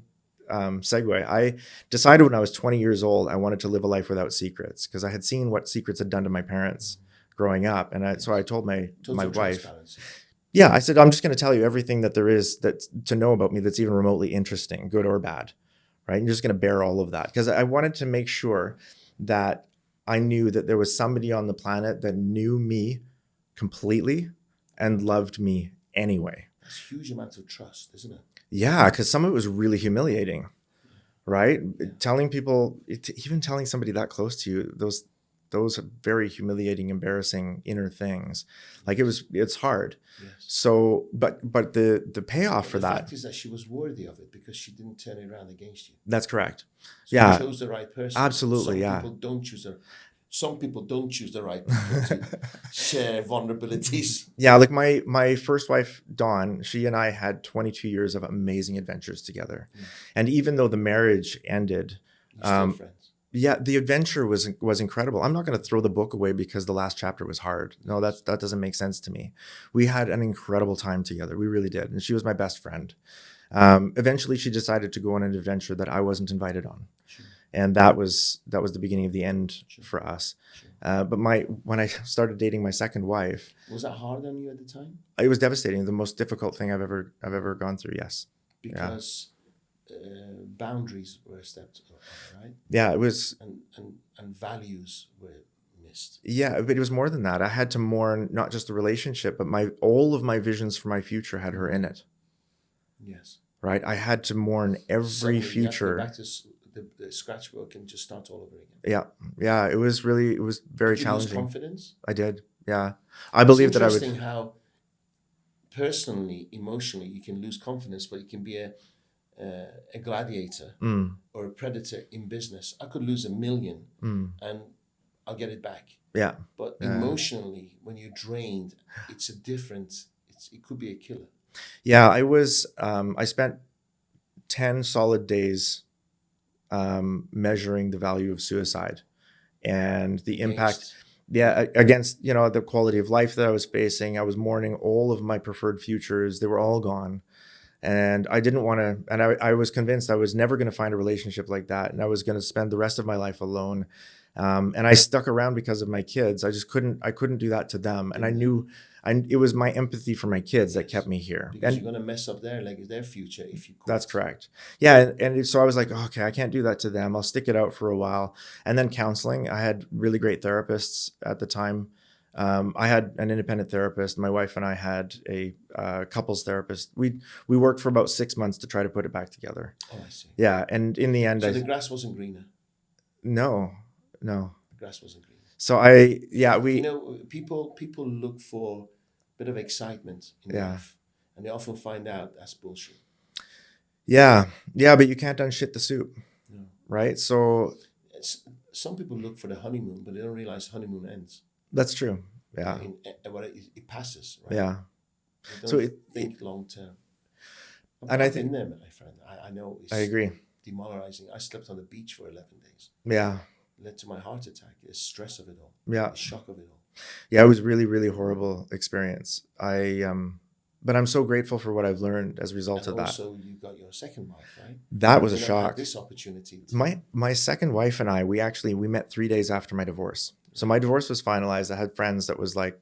segue. I decided when I was 20 years old, I wanted to live a life without secrets, because I had seen what secrets had done to my parents growing up. And so I told my wife, yeah, I said, I'm just going to tell you everything that there is to know about me that's even remotely interesting, good or bad, right? You're just going to bear all of that, because I wanted to make sure that I knew that there was somebody on the planet that knew me completely and loved me anyway. That's a huge amount of trust, isn't it? Yeah, because some of it was really humiliating, right? Yeah. Telling people, even telling somebody that close to you, those very humiliating, embarrassing inner things, like it's hard. Yes. So, but the payoff for that. The fact is that she was worthy of it because she didn't turn it around against you. That's correct. So Yeah. you chose the right person. Absolutely. Some people don't choose her. some people don't choose the right people to share vulnerabilities. Yeah, like my first wife, Dawn, she and I had 22 years of amazing adventures together. And even though the marriage ended, You're still friends. yeah, the adventure was incredible. I'm not going to throw the book away because the last chapter was hard. No, that doesn't make sense to me. We had an incredible time together. We really did. And she was my best friend. Eventually, she decided to go on an adventure that I wasn't invited on. Sure. And that was the beginning of the end for us. Sure. But when I started dating my second wife, Was that hard on you at the time? it was devastating. The most difficult thing I've ever gone through. Yes. Because boundaries were stepped over, right? Yeah, it was. And values were missed. Yeah, but it was more than that. I had to mourn not just the relationship, but all of my visions for my future had her in it. Yes. Right. I had to mourn every Suddenly future. You have to go back to the scratchbook and just start all over again. Yeah. Yeah. It was very Did you challenging. lose confidence? I did. Yeah. I believe that I would. It's interesting how personally, emotionally, you can lose confidence, but you can be a gladiator or a predator in business. I could lose $1 million and I'll get it back. Yeah. But emotionally, when you're drained, it's a different. It could be a killer. Yeah. I spent 10 solid days measuring the value of suicide and the impact. Against the quality of life that I was facing. I was mourning all of my preferred futures. They were all gone. And I didn't want to, and I was convinced I was never going to find a relationship like that. And I was going to spend the rest of my life alone. And I stuck around because of my kids. I couldn't do that to them. And I knew it was my empathy for my kids that kept me here. Because you're going to mess up their future if you quit. That's correct. Yeah. And so I was like, okay, I can't do that to them. I'll stick it out for a while. And then counseling. I had really great therapists at the time. I had an independent therapist. My wife and I had a couples therapist. We worked for about 6 months to try to put it back together. Oh, I see. Yeah. And in the end, So the grass wasn't greener. No. The grass wasn't greener. So people look for a bit of excitement in life, and they often find out that's bullshit. Yeah. Yeah. But you can't unshit the soup. No. Right. So some people look for the honeymoon, but they don't realize honeymoon ends. That's true. Yeah. It passes, right? Yeah. They don't think long term. And I think in there, my friend. I know. I agree. Demoralizing. I slept on the beach for 11 days. Yeah. It led to my heart attack. The stress of it all. Yeah. The shock of it all. Yeah, it was really, really horrible experience. But I'm so grateful for what I've learned as a result of that. Also, you got your second wife, right? That was a shock. This opportunity. My second wife and I, we met 3 days after my divorce. So my divorce was finalized. I had friends that was like,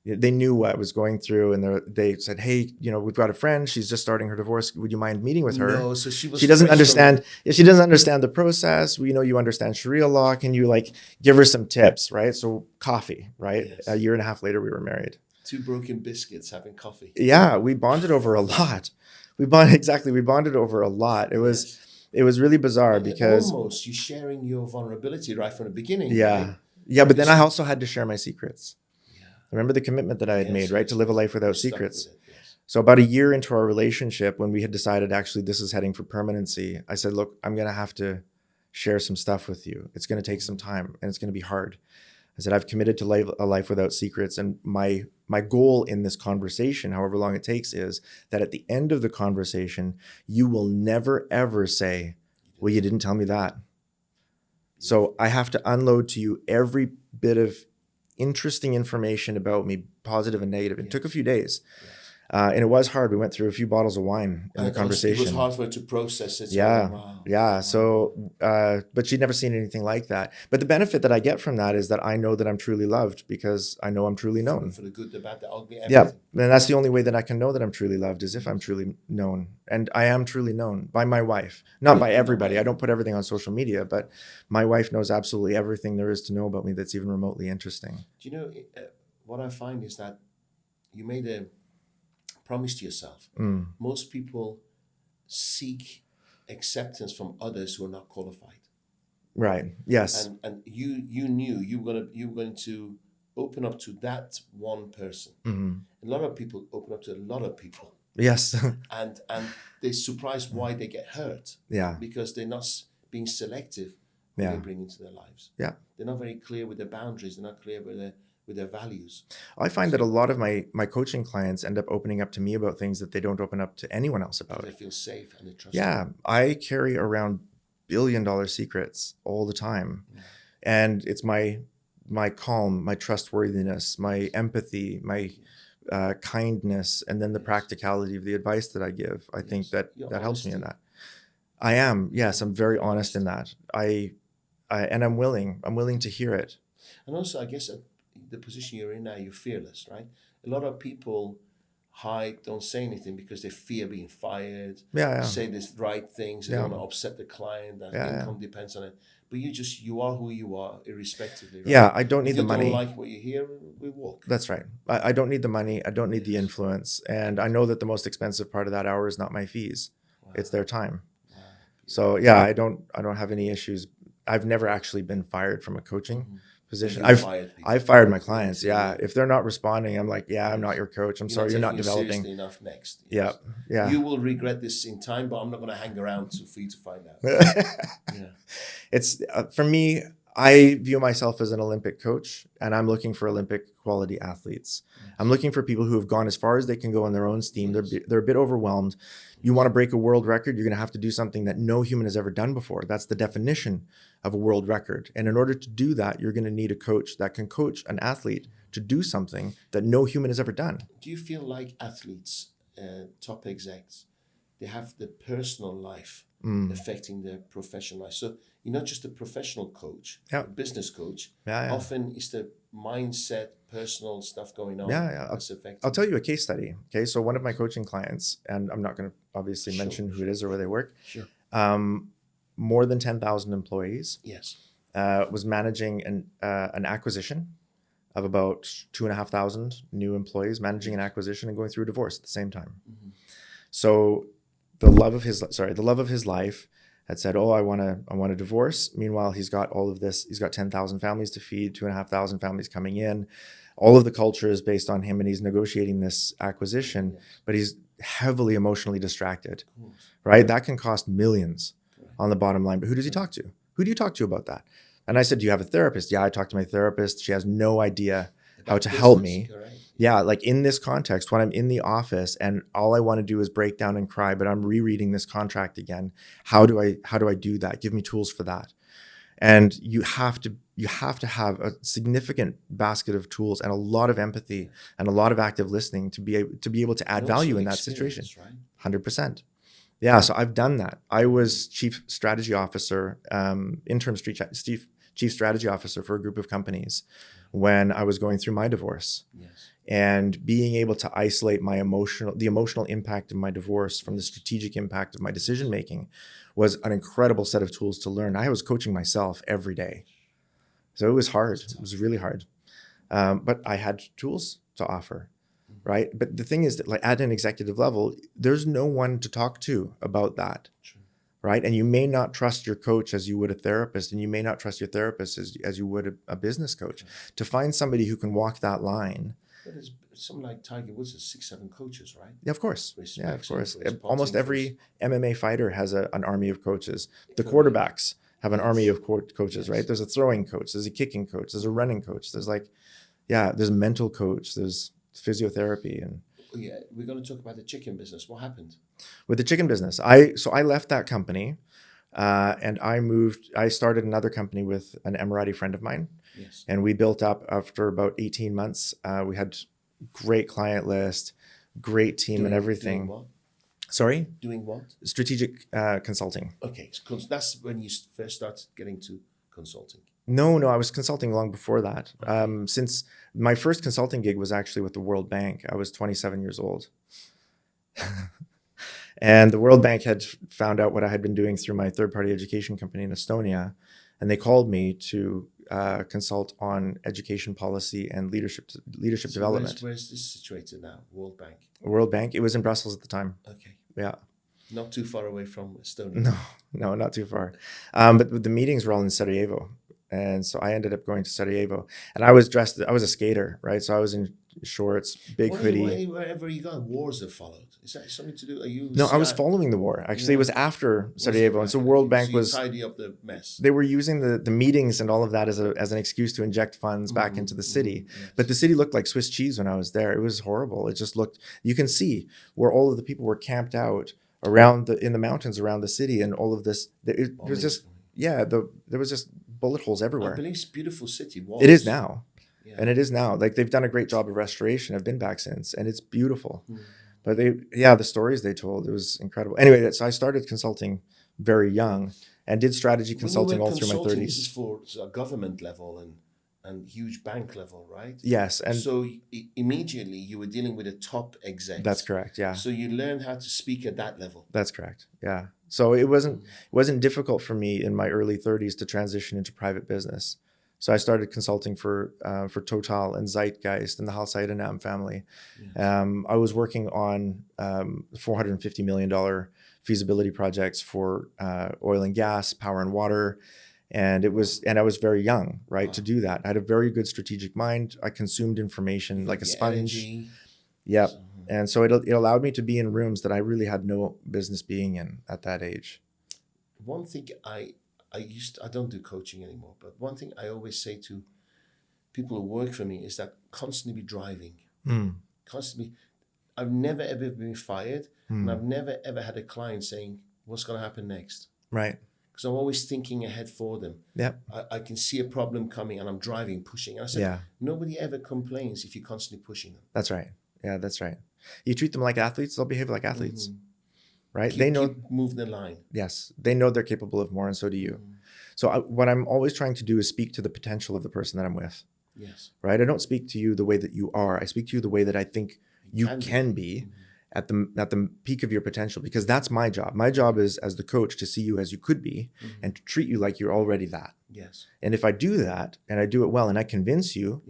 they knew what I was going through, and they said, "Hey, we've got a friend. She's just starting her divorce. Would you mind meeting with her?" No, so she doesn't understand. She doesn't understand the process. We know you understand Sharia law. Can you give her some tips, right? So coffee, right? Yes. A year and a half later, we were married. 2 broken biscuits having coffee. Yeah, we bonded over a lot. We bonded over a lot. It was really bizarre because almost you're sharing your vulnerability right from the beginning. Yeah. Right? Yeah, but then I also had to share my secrets. Yeah. Remember the commitment that I had made, right? To live a life without secrets. Yes. So about a year into our relationship, when we had decided actually this is heading for permanency, I said, look, I'm going to have to share some stuff with you. It's going to take some time and it's going to be hard. I said, I've committed to live a life without secrets. And my goal in this conversation, however long it takes, is that at the end of the conversation, you will never, ever say, well, you didn't tell me that. So I have to unload to you every bit of interesting information about me, positive and negative. It took a few days. And it was hard. We went through a few bottles of wine in the conversation. It was hard for her to process it. Yeah. So, wow. Yeah. So, but she'd never seen anything like that. But the benefit that I get from that is that I know that I'm truly loved because I know I'm truly known. For the good, the bad, the ugly, everything. Yeah. And that's the only way that I can know that I'm truly loved is if I'm truly known. And I am truly known by my wife, not by everybody. I don't put everything on social media, but my wife knows absolutely everything there is to know about me that's even remotely interesting. Do you know, what I find is that you made a promise to yourself. Most people seek acceptance from others who are not qualified. Right. Yes. And you knew you were going to open up to that one person. A lot of people open up to a lot of people. Yes. and they're surprised why they get hurt. Yeah. Because they're not being selective that Yeah. they bring into their lives. Yeah. They're not very clear with their boundaries. They're not clear with their values. I find that a lot of my coaching clients end up opening up to me about things that they don't open up to anyone else about. They feel safe and they trust. Yeah, I carry around billion-dollar secrets all the time. And it's my calm, my trustworthiness, my empathy, my kindness, and then the practicality of the advice that I give. I think that helps me in that. I am, yes, I'm very honest in that. And I'm willing to hear it. And also, I guess the position you're in now, you're fearless, right? A lot of people hide, don't say anything because they fear being fired. Yeah. Say the right things. They don't want to upset the client. That income depends on it. But you are who you are, irrespectively. Right? Yeah, I don't need the money. If you don't like what you hear, we walk. That's right. I don't need the money. I don't need the influence. And I know that the most expensive part of that hour is not my fees. Wow. It's their time. Wow. So yeah, I don't have any issues. I've never actually been fired from a coaching position. I've fired my clients. Yeah. If they're not responding, I'm like, I'm not your coach. I'm sorry, you're not developing. Seriously enough next. Yes. Yeah. You will regret this in time, but I'm not going to hang around for you to find out. Yeah. It's for me, I view myself as an Olympic coach, and I'm looking for Olympic quality athletes. I'm looking for people who have gone as far as they can go on their own steam. They're a bit overwhelmed. You want to break a world record, you're going to have to do something that no human has ever done before. That's the definition of a world record. And in order to do that, you're going to need a coach that can coach an athlete to do something that no human has ever done. Do you feel like athletes, top execs, they have the personal life affecting their professional life? So you're not just a professional coach, a business coach. Often it's the mindset, personal stuff going on. That's affecting. I'll tell you a case study. Okay, so one of my coaching clients, and I'm not going to obviously mention who it is or where they work. Sure. More than 10,000 employees. Yes. Was managing an acquisition of about 2,500 new employees, managing an acquisition and going through a divorce at the same time. Mm-hmm. So the love of his life had said, I want a divorce. Meanwhile, he's got all of this. He's got 10,000 families to feed, 2,500 families coming in. All of the culture is based on him, and he's negotiating this acquisition, but he's heavily emotionally distracted, right? That can cost millions on the bottom line. But who does he talk to? Who do you talk to about that? And I said, do you have a therapist? Yeah, I talked to my therapist. She has no idea how to help me. Yeah, like in this context, when I'm in the office and all I want to do is break down and cry, but I'm rereading this contract again. How do I do that? Give me tools for that. And you have to have a significant basket of tools and a lot of empathy and a lot of active listening to be able to add value in that situation. Right? 100%. Yeah, so I've done that. I was chief strategy officer, interim chief strategy officer for a group of companies when I was going through my divorce. Yes. And being able to isolate the emotional impact of my divorce from the strategic impact of my decision making was an incredible set of tools to learn. I was coaching myself every day. So it was hard. It was really hard. But I had tools to offer, right? But the thing is that, like, at an executive level, there's no one to talk to about that. True. Right? And you may not trust your coach as you would a therapist, and you may not trust your therapist as you would a business coach. True. To find somebody who can walk that line. But there's something like Tiger Woods has 6-7 coaches, right? Yeah, of course. Yeah, of course. Almost every MMA fighter has an army of coaches. The quarterbacks have an army of coaches, right? There's a throwing coach, there's a kicking coach, there's a running coach, there's a mental coach, there's physiotherapy. And yeah, we're going to talk about the chicken business. What happened? With the chicken business, I left that company and I started another company with an Emirati friend of mine. Yes. And we built up after about 18 months. We had great client list, great team and everything. Doing what? Sorry? Doing what? Strategic consulting. Okay, so that's when you first started getting to consulting. No, I was consulting long before that. Okay. Since my first consulting gig was actually with the World Bank. I was 27 years old. And the World Bank had found out what I had been doing through my third-party education company in Estonia. And they called me to consult on education policy and leadership development. Where's this situated now, World Bank? World Bank. It was in Brussels at the time. Okay. Yeah. Not too far away from Estonia. No, not too far. But the meetings were all in Sarajevo. And so I ended up going to Sarajevo. And I was a skater, right? So I was in shorts, big hoodie. Wherever you go, wars have followed. Is that something to do? Are you? No, I was following the war. Actually, it was after Sarajevo, and so World Bank so you was tidy up the mess. they were using the meetings and all of that as an excuse to inject funds back into the city. Yes. But the city looked like Swiss cheese when I was there. It was horrible. It just looked. You can see where all of the people were camped out around in the mountains around the city, and all of this. There was just there was just bullet holes everywhere. I believe it's a beautiful city. It is now. Yeah. And it is now. Like they've done a great job of restoration. I've been back since, and it's beautiful. But the stories they told, it was incredible. Anyway, so I started consulting very young and did strategy consulting all through my 30s. This is for a government level and huge bank level, right? Yes. And so immediately you were dealing with a top exec. That's correct. Yeah. So you learned how to speak at that level. That's correct. Yeah. So it wasn't difficult for me in my early 30s to transition into private business. So I started consulting for Total and Zeitgeist and the Hal Seidenam family. Yes. I was working on $450 million feasibility projects for oil and gas, power and water. And I was very young, right, to do that. I had a very good strategic mind. I consumed information like a sponge. Energy. Yep. And so it allowed me to be in rooms that I really had no business being in at that age. One thing I don't do coaching anymore, but one thing I always say to people who work for me is that constantly be driving. Constantly. I've never ever been fired, and I've never ever had a client saying, what's going to happen next? Right. Because I'm always thinking ahead for them. Yep. I can see a problem coming and I'm driving, pushing. And I said, nobody ever complains if you're constantly pushing them. That's right. Yeah, that's right. You treat them like athletes, they'll behave like athletes. Right? They know move the line. Yes, they know they're capable of more, and so do you. So what I'm always trying to do is speak to the potential of the person that I'm with. Yes. Right? I don't speak to you the way that you are. I speak to you the way that I think you can be at the peak of your potential, because that's my job. My job is as the coach to see you as you could be and to treat you like you're already that. Yes. And if I do that and I do it well and I convince you,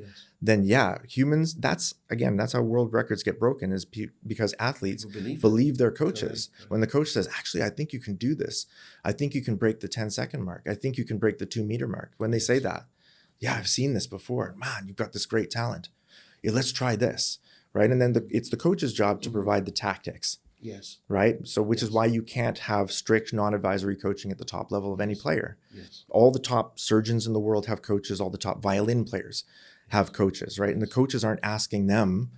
then humans, that's how world records get broken, is because athletes believe their coaches. Correct. When the coach says, actually, I think you can do this. I think you can break the 10-second mark. I think you can break the 2-meter mark. When they say that, I've seen this before. Man, you've got this great talent. Yeah, let's try this. Right. And then it's the coach's job to provide the tactics. Yes. Right. So which is why you can't have strict non-advisory coaching at the top level of any player. Yes. All the top surgeons in the world have coaches. All the top violin players have coaches. Right. And the coaches aren't asking them,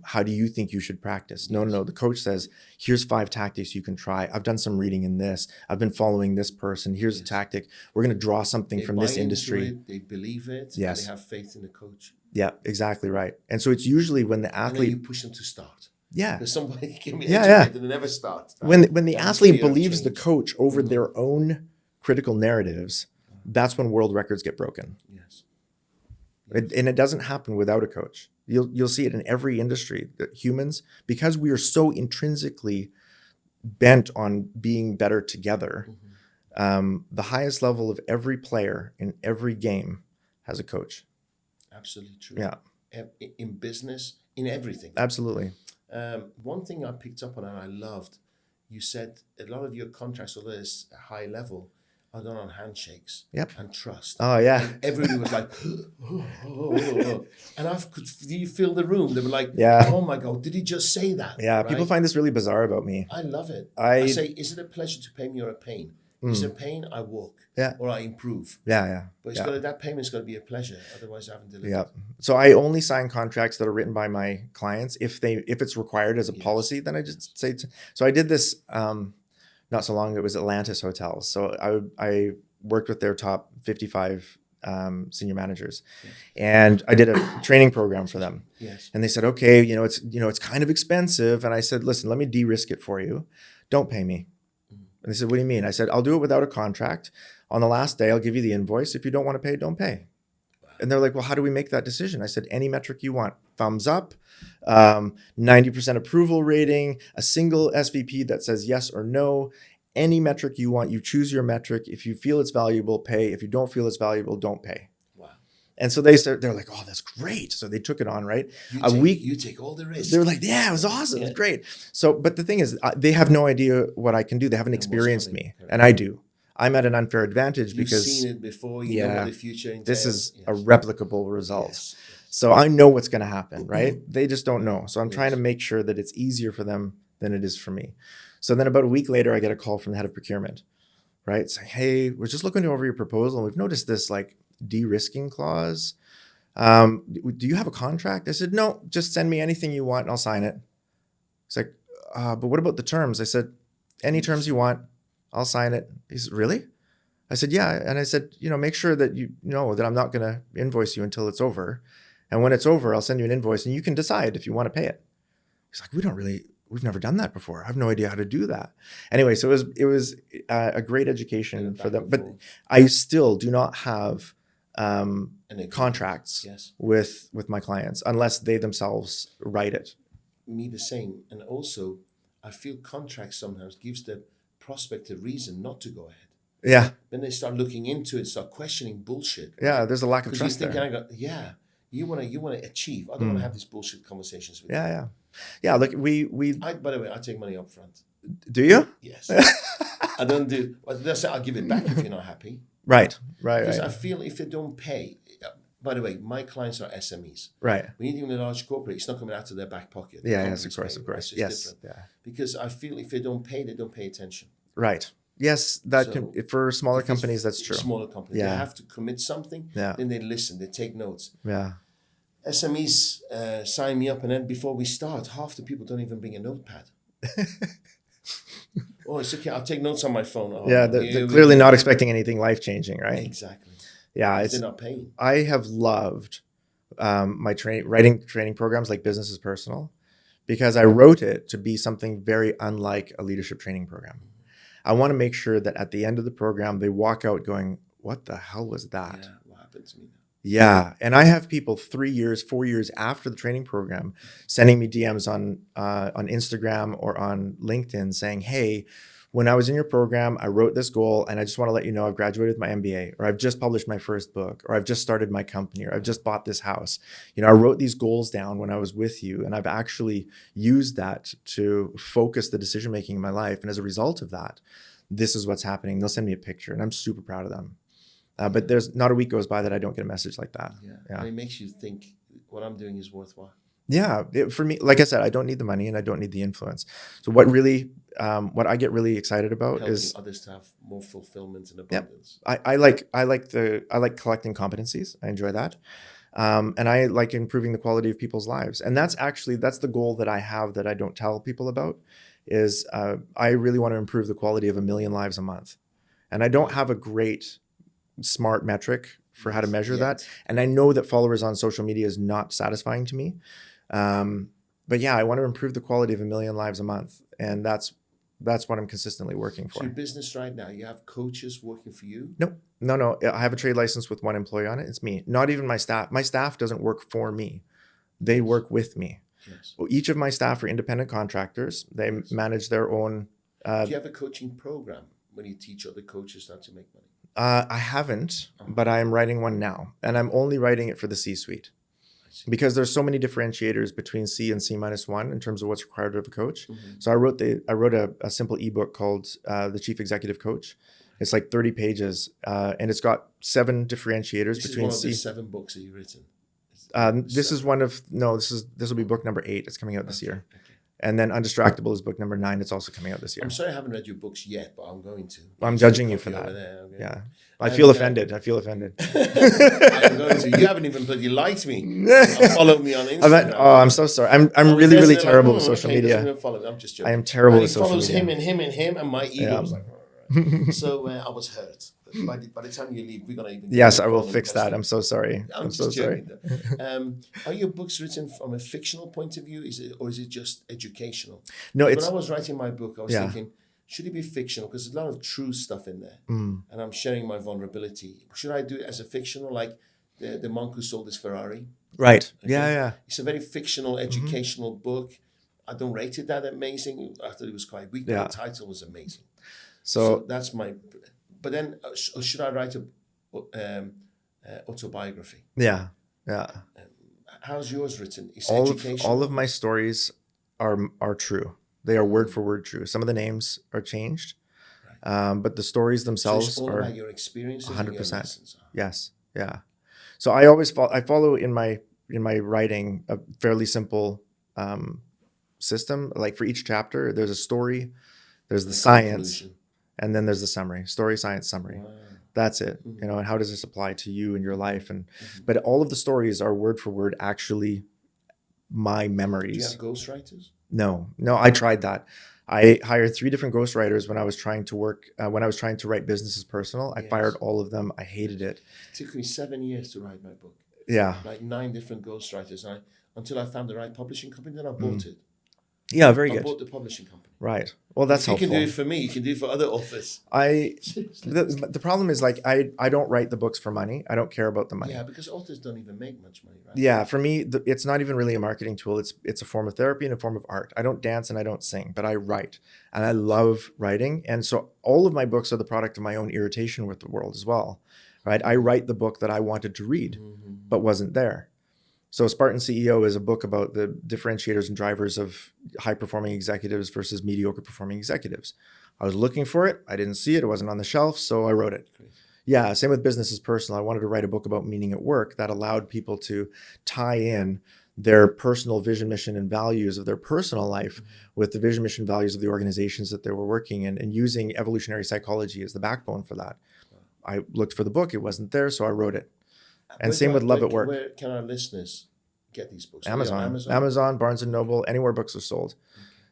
how do you think you should practice? No. The coach says, here's 5 tactics you can try. I've done some reading in this. I've been following this person. Here's a tactic. We're going to draw something from this industry. They believe it. Yes. And they have faith in the coach. Yeah, exactly right. And so it's usually when the athlete, you push them to start. Yeah. Because somebody can be educated and never start. Right? When the athlete believes the coach over their own critical narratives, that's when world records get broken. Yes. And it doesn't happen without a coach. You'll see it in every industry. That humans, because we are so intrinsically bent on being better together, the highest level of every player in every game has a coach. Absolutely true. Yeah. In business, in everything. Absolutely. One thing I picked up on and I loved, you said a lot of your contracts, although it's high level, are done on handshakes and trust. Oh, yeah. And everybody was like, and do you feel the room? They were like, oh my God, did he just say that? Yeah, right? People find this really bizarre about me. I love it. I say, is it a pleasure to pay me or a pain? Is it pain? I walk. Or I improve. Yeah. But that payment's got to be a pleasure. Otherwise, I haven't delivered. Yeah. So I only sign contracts that are written by my clients. If it's required as a policy, then I just say. So I did this not so long ago. It was Atlantis Hotels. So I worked with their top 55 senior managers, and I did a training program for them. Yes. And they said, okay, it's kind of expensive. And I said, listen, let me de-risk it for you. Don't pay me. And they said, what do you mean? I said, I'll do it without a contract. On the last day, I'll give you the invoice. If you don't want to pay, don't pay. And they're like, well, how do we make that decision? I said, any metric you want. Thumbs up, 90% approval rating, a single SVP that says yes or no. Any metric you want, you choose your metric. If you feel it's valuable, pay. If you don't feel it's valuable, don't pay. Wow. And so they're like, oh, that's great. So they took it on, right? You take all the risks. They were like, yeah, it was awesome. It was great. So, but the thing is, they have no idea what I can do. They haven't experienced me, and I do. I'm at an unfair advantage because you've seen it before. You know what the future entails. This is a replicable result. Yes. So I know what's going to happen, right? They just don't know. So I'm trying to Yes. make sure that it's easier for them than it is for me. So then about a week later, I get a call from the head of procurement, right? Saying, hey, we're just looking over your proposal. And we've noticed this like de-risking clause. Do you have a contract? I said, no, just send me anything you want and I'll sign it. He's like, but what about the terms? I said, any terms you want, I'll sign it. He said, really? I said, yeah. And I said, make sure that you know that I'm not going to invoice you until it's over. And when it's over, I'll send you an invoice and you can decide if you want to pay it. He's like, we've never done that before. I have no idea how to do that. Anyway, so it was a great education for them. But I still do not have contracts Yes. with my clients unless they themselves write it. Me the same. And also, I feel contracts sometimes gives the prospect a reason not to go ahead. Yeah. Then they start looking into it, start questioning bullshit. Yeah, there's a lack of Because you trust think, there. you want to achieve. I don't want to have these bullshit conversations with you. Yeah. Like we By the way, I take money up front. do you? Yes. I don't do. I'll give it back if you're not happy. Right. Because I feel if they don't pay. By the way, my clients are SMEs. Right. When you're dealing with a large corporate, it's not coming out of their back pocket. Yeah. Yes. Of course. It's Yes. different. Yeah. Because I feel if they don't pay attention. Right. Yes. That So, can for smaller If it's companies. That's true. Smaller companies, Yeah. they have to commit something. Yeah. Then they listen. They take notes. Yeah. SMEs sign me up, and then before we start, half the people don't even bring a notepad. Oh, it's okay. I'll take notes on my phone. Oh, Yeah. They're clearly not expecting anything life changing, right? Exactly. Yeah. They're not paying. I have loved my writing training programs like Business is Personal because I wrote it to be something very unlike a leadership training program. I want to make sure that at the end of the program, they walk out going, what the hell was that? Yeah, what happened to me now? Yeah. And I have people 3 years, 4 years after the training program sending me DMs on Instagram or on LinkedIn saying, hey, when I was in your program, I wrote this goal and I just want to let you know I've graduated with my MBA, or I've just published my first book, or I've just started my company, or I've just bought this house. I wrote these goals down when I was with you and I've actually used that to focus the decision-making in my life. And as a result of that, this is what's happening. They'll send me a picture and I'm super proud of them. But there's not a week goes by that I don't get a message like that. Yeah. And it makes you think what I'm doing is worthwhile. Yeah, for me, like I said, I don't need the money and I don't need the influence. So what I get really excited about Helping is others to have more fulfillment and abundance. I like collecting competencies. I enjoy that, and I like improving the quality of people's lives. And that's the goal that I have that I don't tell people about. Is I really want to improve the quality of 1 million lives a month, and I don't have a great smart metric for how to measure that. And I know that followers on social media is not satisfying to me. But yeah, I want to improve the quality of 1 million lives a month. And that's what I'm consistently working for. So your business right now, you have coaches working for you? No. I have a trade license with one employee on it. It's me, not even my staff. My staff doesn't work for me. They work with me. Yes. Each of my staff are independent contractors. They manage their own. Do you have a coaching program when you teach other coaches how to make money? I haven't, but I am writing one now. And I'm only writing it for the C-suite. Because there's so many differentiators between C and C-1 in terms of what's required of a coach. Mm-hmm. So I wrote a simple ebook called The Chief Executive Coach. It's like 30 pages, and it's got 7 differentiators between C. This is one of the 7 books that you've written. This will be book number 8. It's coming out this year. Okay. And then Undistractable is book number 9. It's also coming out this year. I'm sorry I haven't read your books yet, but I'm going to. I'm judging you for that. Okay. Yeah. I feel offended. I'm going to. You haven't even bloody liked me. Follow me on Instagram. I'm so sorry. I'm really terrible with social media. I'm just joking. I am terrible with social media. He follows him, and my ego was like, all right. So I was hurt. By the time you leave, we're going to even... Yes, I will fix that. I'm so sorry. I'm so sorry. Are your books written from a fictional point of view, or is it just educational? No, when I was writing my book, I was thinking, should it be fictional? Because there's a lot of true stuff in there. And I'm sharing my vulnerability. Should I do it as a fictional, like the monk who sold his Ferrari? Right. Okay? Yeah. It's a very fictional, educational book. I don't rate it that amazing. I thought it was quite weak, but the title was amazing. So that's my... But then, should I write a autobiography? Yeah. How's yours written? It's all of my stories are true. They are word for word true. Some of the names are changed, but the stories themselves all are about your experiences. 100%. Yes. Yeah. So I always follow in my in my writing a fairly simple system. Like for each chapter, there's a story, there's the science, Conclusion. and then there's the summary. Story, science, summary. Wow. That's it. You know, and how does this apply to you and your life? And but all of the stories are word for word actually my Do you memories. have ghostwriters? No, I tried that. I hired 3 different ghostwriters when I was trying to write Business is Personal. I Yes. fired all of them. I hated it. It took me 7 years to write my book. Yeah. Like 9 different ghostwriters. Until I found the right publishing company, then I bought it. Yeah, very I good. bought the publishing company. Right. Well, that's If you helpful. can do it for me, you can do it for other authors. Seriously. The problem is like I don't write the books for money. I don't care about the money. Yeah, because authors don't even make much money, right? Yeah, for me, it's not even really a marketing tool. It's a form of therapy and a form of art. I don't dance and I don't sing, but I write, and I love writing. And so all of my books are the product of my own irritation with the world as well, right? I write the book that I wanted to read, but wasn't there. So Spartan CEO is a book about the differentiators and drivers of high-performing executives versus mediocre performing executives. I was looking for it. I didn't see it. It wasn't on the shelf, so I wrote it. Great. Yeah, same with Business is Personal. I wanted to write a book about meaning at work that allowed people to tie in their personal vision, mission, and values of their personal life with the vision, mission, values of the organizations that they were working in, and using evolutionary psychology as the backbone for that. I looked for the book. It wasn't there, so I wrote it. And same with Love at Work. Where can our listeners get these books? Amazon, Barnes and Noble, anywhere books are sold.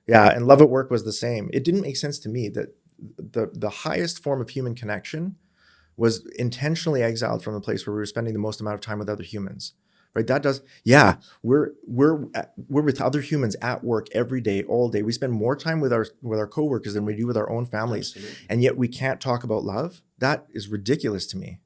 Yeah, and Love at Work was the same. It didn't make sense to me that the highest form of human connection was intentionally exiled from the place where we were spending the most amount of time with other humans. Right? That does, yeah. We're with other humans at work every day, all day. We spend more time with our coworkers than we do with our own families, Absolutely. and yet we can't talk about love. That is ridiculous to me.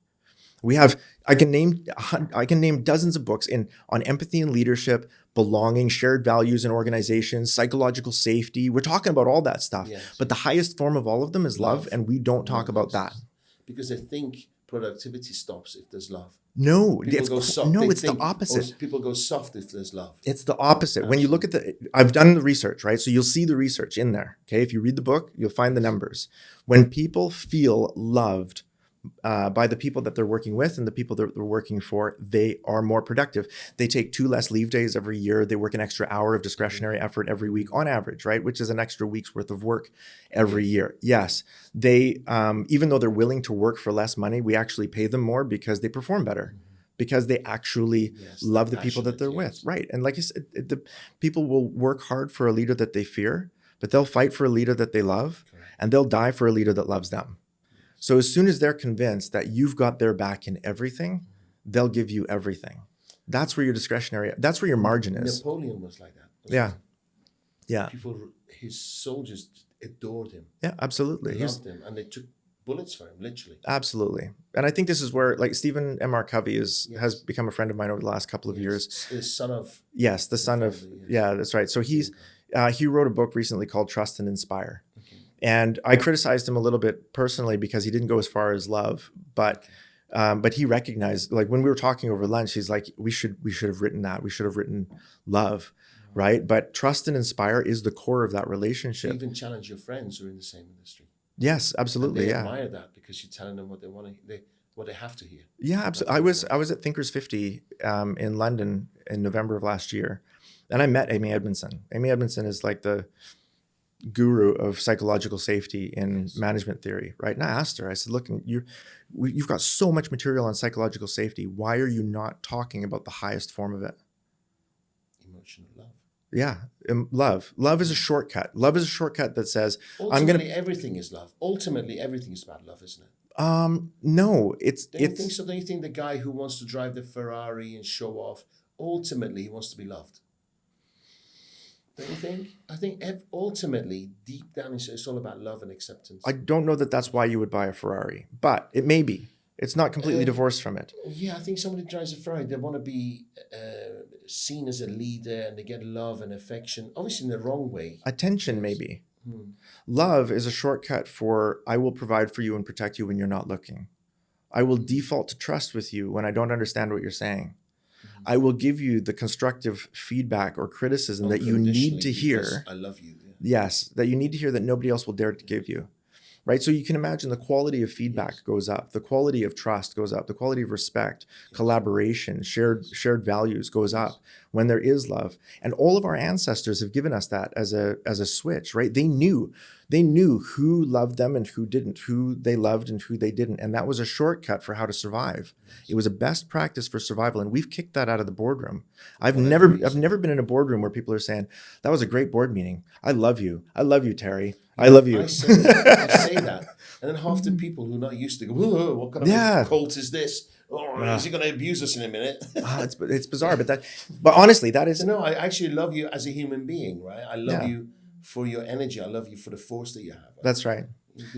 I can name dozens of books on empathy and leadership, belonging, shared values in organizations, psychological safety. We're talking about all that stuff. Yes. But the highest form of all of them is love, and we don't talk about that. Because they think productivity stops if there's love. No, People go soft. it's the opposite. People go soft if there's love. It's the opposite. When you look at I've done the research, right? So you'll see the research in there. Okay. If you read the book, you'll find the numbers. When people feel loved by the people that they're working with and the people that they're working for, they are more productive. They take 2 less leave days every year. They work an extra hour of discretionary effort every week on average, right? Which is an extra week's worth of work every year. Yes, they, even though they're willing to work for less money, we actually pay them more because they perform better. Because they actually love the people that they're with, right? And like I said, the people will work hard for a leader that they fear, but they'll fight for a leader that they love, and they'll die for a leader that loves them. So as soon as they're convinced that you've got their back in everything, they'll give you everything. That's where your discretionary, that's where your margin is. Napoleon was like that. Yeah. Yeah. People, his soldiers adored him. Yeah, absolutely. They loved him, and they took bullets for him, literally. Absolutely. And I think this is where, like, Stephen M.R. Covey has become a friend of mine over the last couple of years. The son of... Yes, the son of... Yeah, that's right. So he wrote a book recently called Trust and Inspire. Okay. And I criticized him a little bit personally because he didn't go as far as love, but he recognized, like, when we were talking over lunch, he's like, we should have written that. We should have written love, right? But trust and inspire is the core of that relationship. You even challenge your friends who are in the same industry. Yes, absolutely. And they admire that because you're telling them what they want to, what they have to hear. Yeah, absolutely. I was at Thinkers 50 in London in November of last year, and I met Amy Edmondson. Amy Edmondson is like the guru of psychological safety in management theory, right? And I asked her, I said, look, you've got so much material on psychological safety. Why are you not talking about the highest form of it? Emotional love. Yeah, love. Love is a shortcut. Love is a shortcut that says, ultimately, everything is love. Ultimately, everything is about love, isn't it? No, Don't you think so? Don't you think the guy who wants to drive the Ferrari and show off, ultimately, he wants to be loved? Don't you think? I think ultimately, deep down, it's all about love and acceptance. I don't know that that's why you would buy a Ferrari, but it may be. It's not completely divorced from it. Yeah, I think somebody drives a Ferrari. They want to be seen as a leader, and they get love and affection, obviously in the wrong way. Attention, maybe. Love is a shortcut for, I will provide for you and protect you when you're not looking. I will default to trust with you when I don't understand what you're saying. I will give you the constructive feedback or criticism that you need to hear. I love you. Yeah. Yes, that you need to hear that nobody else will dare to give you. right? So you can imagine the quality of feedback goes up, the quality of trust goes up, the quality of respect, collaboration, shared values goes up when there is love. And all of our ancestors have given us that as a switch, right? They knew who loved them and who didn't, who they loved and who they didn't. And that was a shortcut for how to survive. It was a best practice for survival. And we've kicked that out of the boardroom. I've never been in a boardroom where people are saying, that was a great board meeting. I love you, Terry. I love you. I say that. And then half the people who are not used to go, whoa, what kind of a cult is this? Oh, is he going to abuse us in a minute? It's bizarre, but honestly, that is. No, I actually love you as a human being, right? I love you for your energy. I love you for the force that you have. Right? That's right.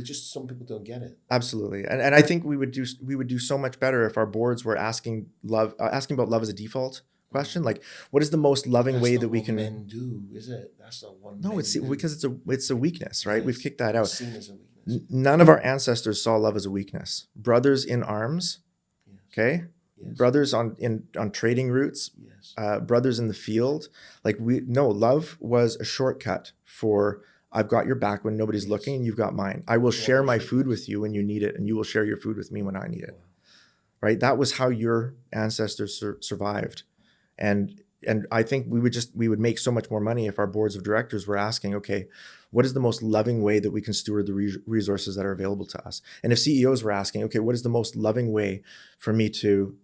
Just some people don't get it. Absolutely, and I think we would do so much better if our boards were asking about love as a default question. Like, what is the most loving way that we can? Men do, is it? That's not one. No, it's because it's a weakness, right? Yes. We've kicked that out. It's seen as a weakness. None of our ancestors saw love as a weakness. Brothers in arms, okay. Yes. Brothers on trading routes, yes. Brothers in the field. Like love was a shortcut for I've got your back when nobody's looking and you've got mine. I will share my food with you when you need it and you will share your food with me when I need it. Right? That was how your ancestors survived. And I think we would make so much more money if our boards of directors were asking, okay, what is the most loving way that we can steward the resources that are available to us? And if CEOs were asking, okay, what is the most loving way for me to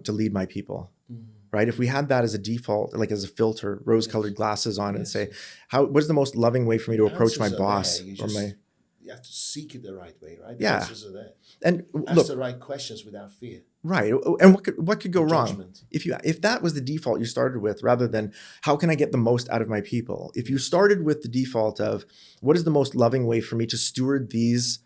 lead my people? Mm-hmm. Right? If we had that as a default, like as a filter, rose-colored glasses on, and say, what is the most loving way for me to approach my boss or my? You have to seek it the right way, right? The answers are there. And ask the right questions without fear. Right. And what could go wrong if that was the default you started with, rather than how can I get the most out of my people? If you started with the default of what is the most loving way for me to steward these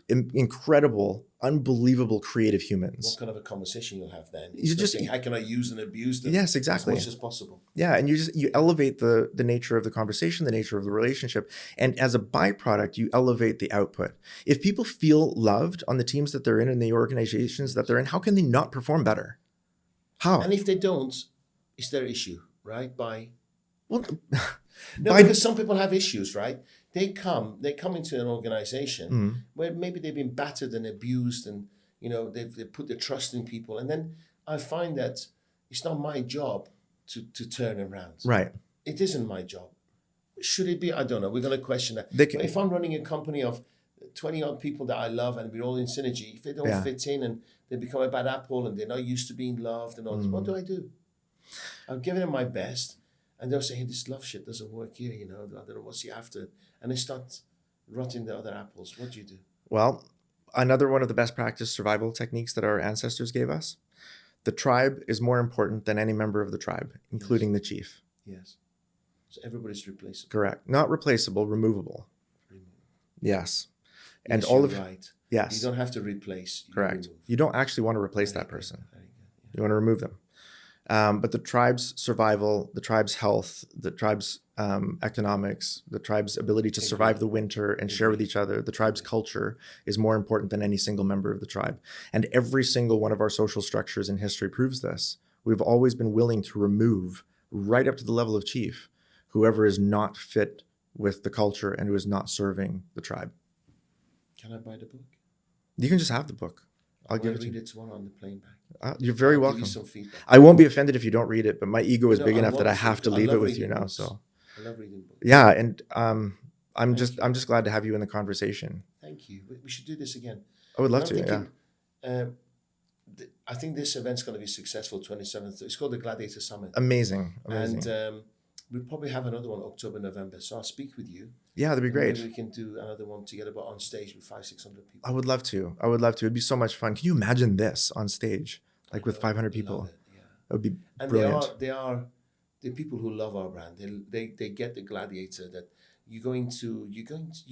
incredible, unbelievable, creative humans? What kind of a conversation you'll have then? You just saying, how can I use and abuse them? Yes, exactly. As much as possible. Yeah, and you elevate the nature of the conversation, the nature of the relationship, and as a byproduct, you elevate the output. If people feel loved on the teams that they're in and the organizations that they're in, how can they not perform better? How? And if they don't, it's their issue, right? Because some people have issues, right? They come into an organization where maybe they've been battered and abused, and they've put their trust in people, and then I find that it's not my job to turn around. Right. It isn't my job. Should it be? I don't know. We're going to question that. But if I'm running a company of 20 odd people that I love and we're all in synergy, if they don't fit in and they become a bad apple and they're not used to being loved and all this, what do I do? I'm giving them my best. And they'll say, hey, this love shit doesn't work here, I don't know what's he after. And they start rotting the other apples. What do you do? Well, another one of the best practice survival techniques that our ancestors gave us, the tribe is more important than any member of the tribe, including the chief. Yes. So everybody's replaceable. Correct. Not replaceable, removable. Yes. And yes, all of right. Yes. You don't have to replace. Correct. You don't actually want to replace that person. You want to remove them. But the tribe's survival, the tribe's health, the tribe's economics, the tribe's ability to survive the winter and share with each other, the tribe's culture is more important than any single member of the tribe. And every single one of our social structures in history proves this. We've always been willing to remove, right up to the level of chief, whoever is not fit with the culture and who is not serving the tribe. Can I buy the book? You can just have the book. I'll give it to you. Read it tomorrow on the plane back. You're very welcome. Give you some feedback. I won't be offended if you don't read it, but my ego is big enough that I have to leave it with you now. Books. So I love reading books. Yeah, and I'm just glad to have you in the conversation. Thank you. We should do this again. I would love to. I think this event's going to be successful. 27th. It's called the Gladiator Summit. Amazing. And we'll probably have another one October, November. So I'll speak with you. Yeah, that'd be great. Maybe we can do another one together, but on stage with 500-600 people. I would love to. It'd be so much fun. Can you imagine this on stage, like with 500 people? Yeah. It would be and brilliant. They are the people who love our brand. They get the Gladiator that you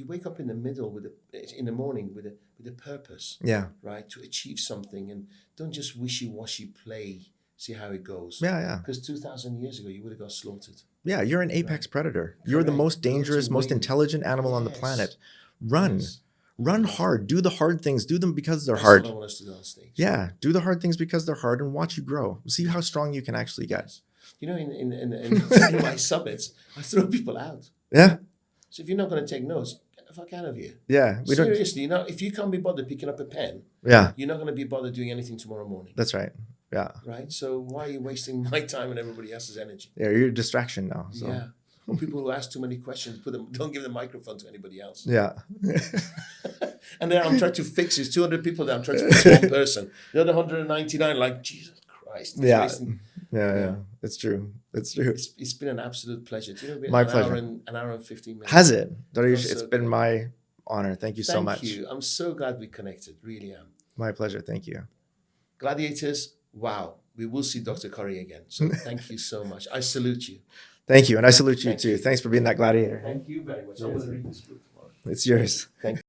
wake up in the middle in the morning with a purpose. Yeah. Right, to achieve something, and don't just wishy-washy play. See how it goes. Yeah. Because 2,000 years ago, you would have got slaughtered. Yeah, you're an apex predator. You're the most dangerous, most intelligent animal on the planet. Run. Yes. Run hard. Do the hard things. Do them because they're hard. That's what I want us to do on stage. Yeah, do the hard things because they're hard and watch you grow. See how strong you can actually get. In my summits, I throw people out. Yeah. So if you're not going to take notes, the fuck out of here. Yeah, we don't. Seriously, if you can't be bothered picking up a pen, Yeah, you're not going to be bothered doing anything tomorrow morning. that's right. Yeah, Right? So why are you wasting my time and everybody else's energy? yeah, you're a distraction now. So. Yeah. Or people who ask too many questions, don't give the microphone to anybody else. Yeah. And then I'm trying to fix it. 200 people there, I'm trying to fix one person. The other 199, like, Jesus Christ. Yeah. Yeah. It's true. It's true. It's been an absolute pleasure. Do you know, My pleasure. An hour and 15 minutes. Has it? Feels It's so been good. my honor. Thank you so much. Thank you. I'm so glad we connected. Really am. My pleasure. Thank you. Gladiators, wow. We will see Dr. Corrie again. So thank you so much. I salute you. Thank you. And I salute you Thank too. you. Thanks for being that gladiator. Thank you very much. I want to read this book tomorrow. It's yours. Thank you.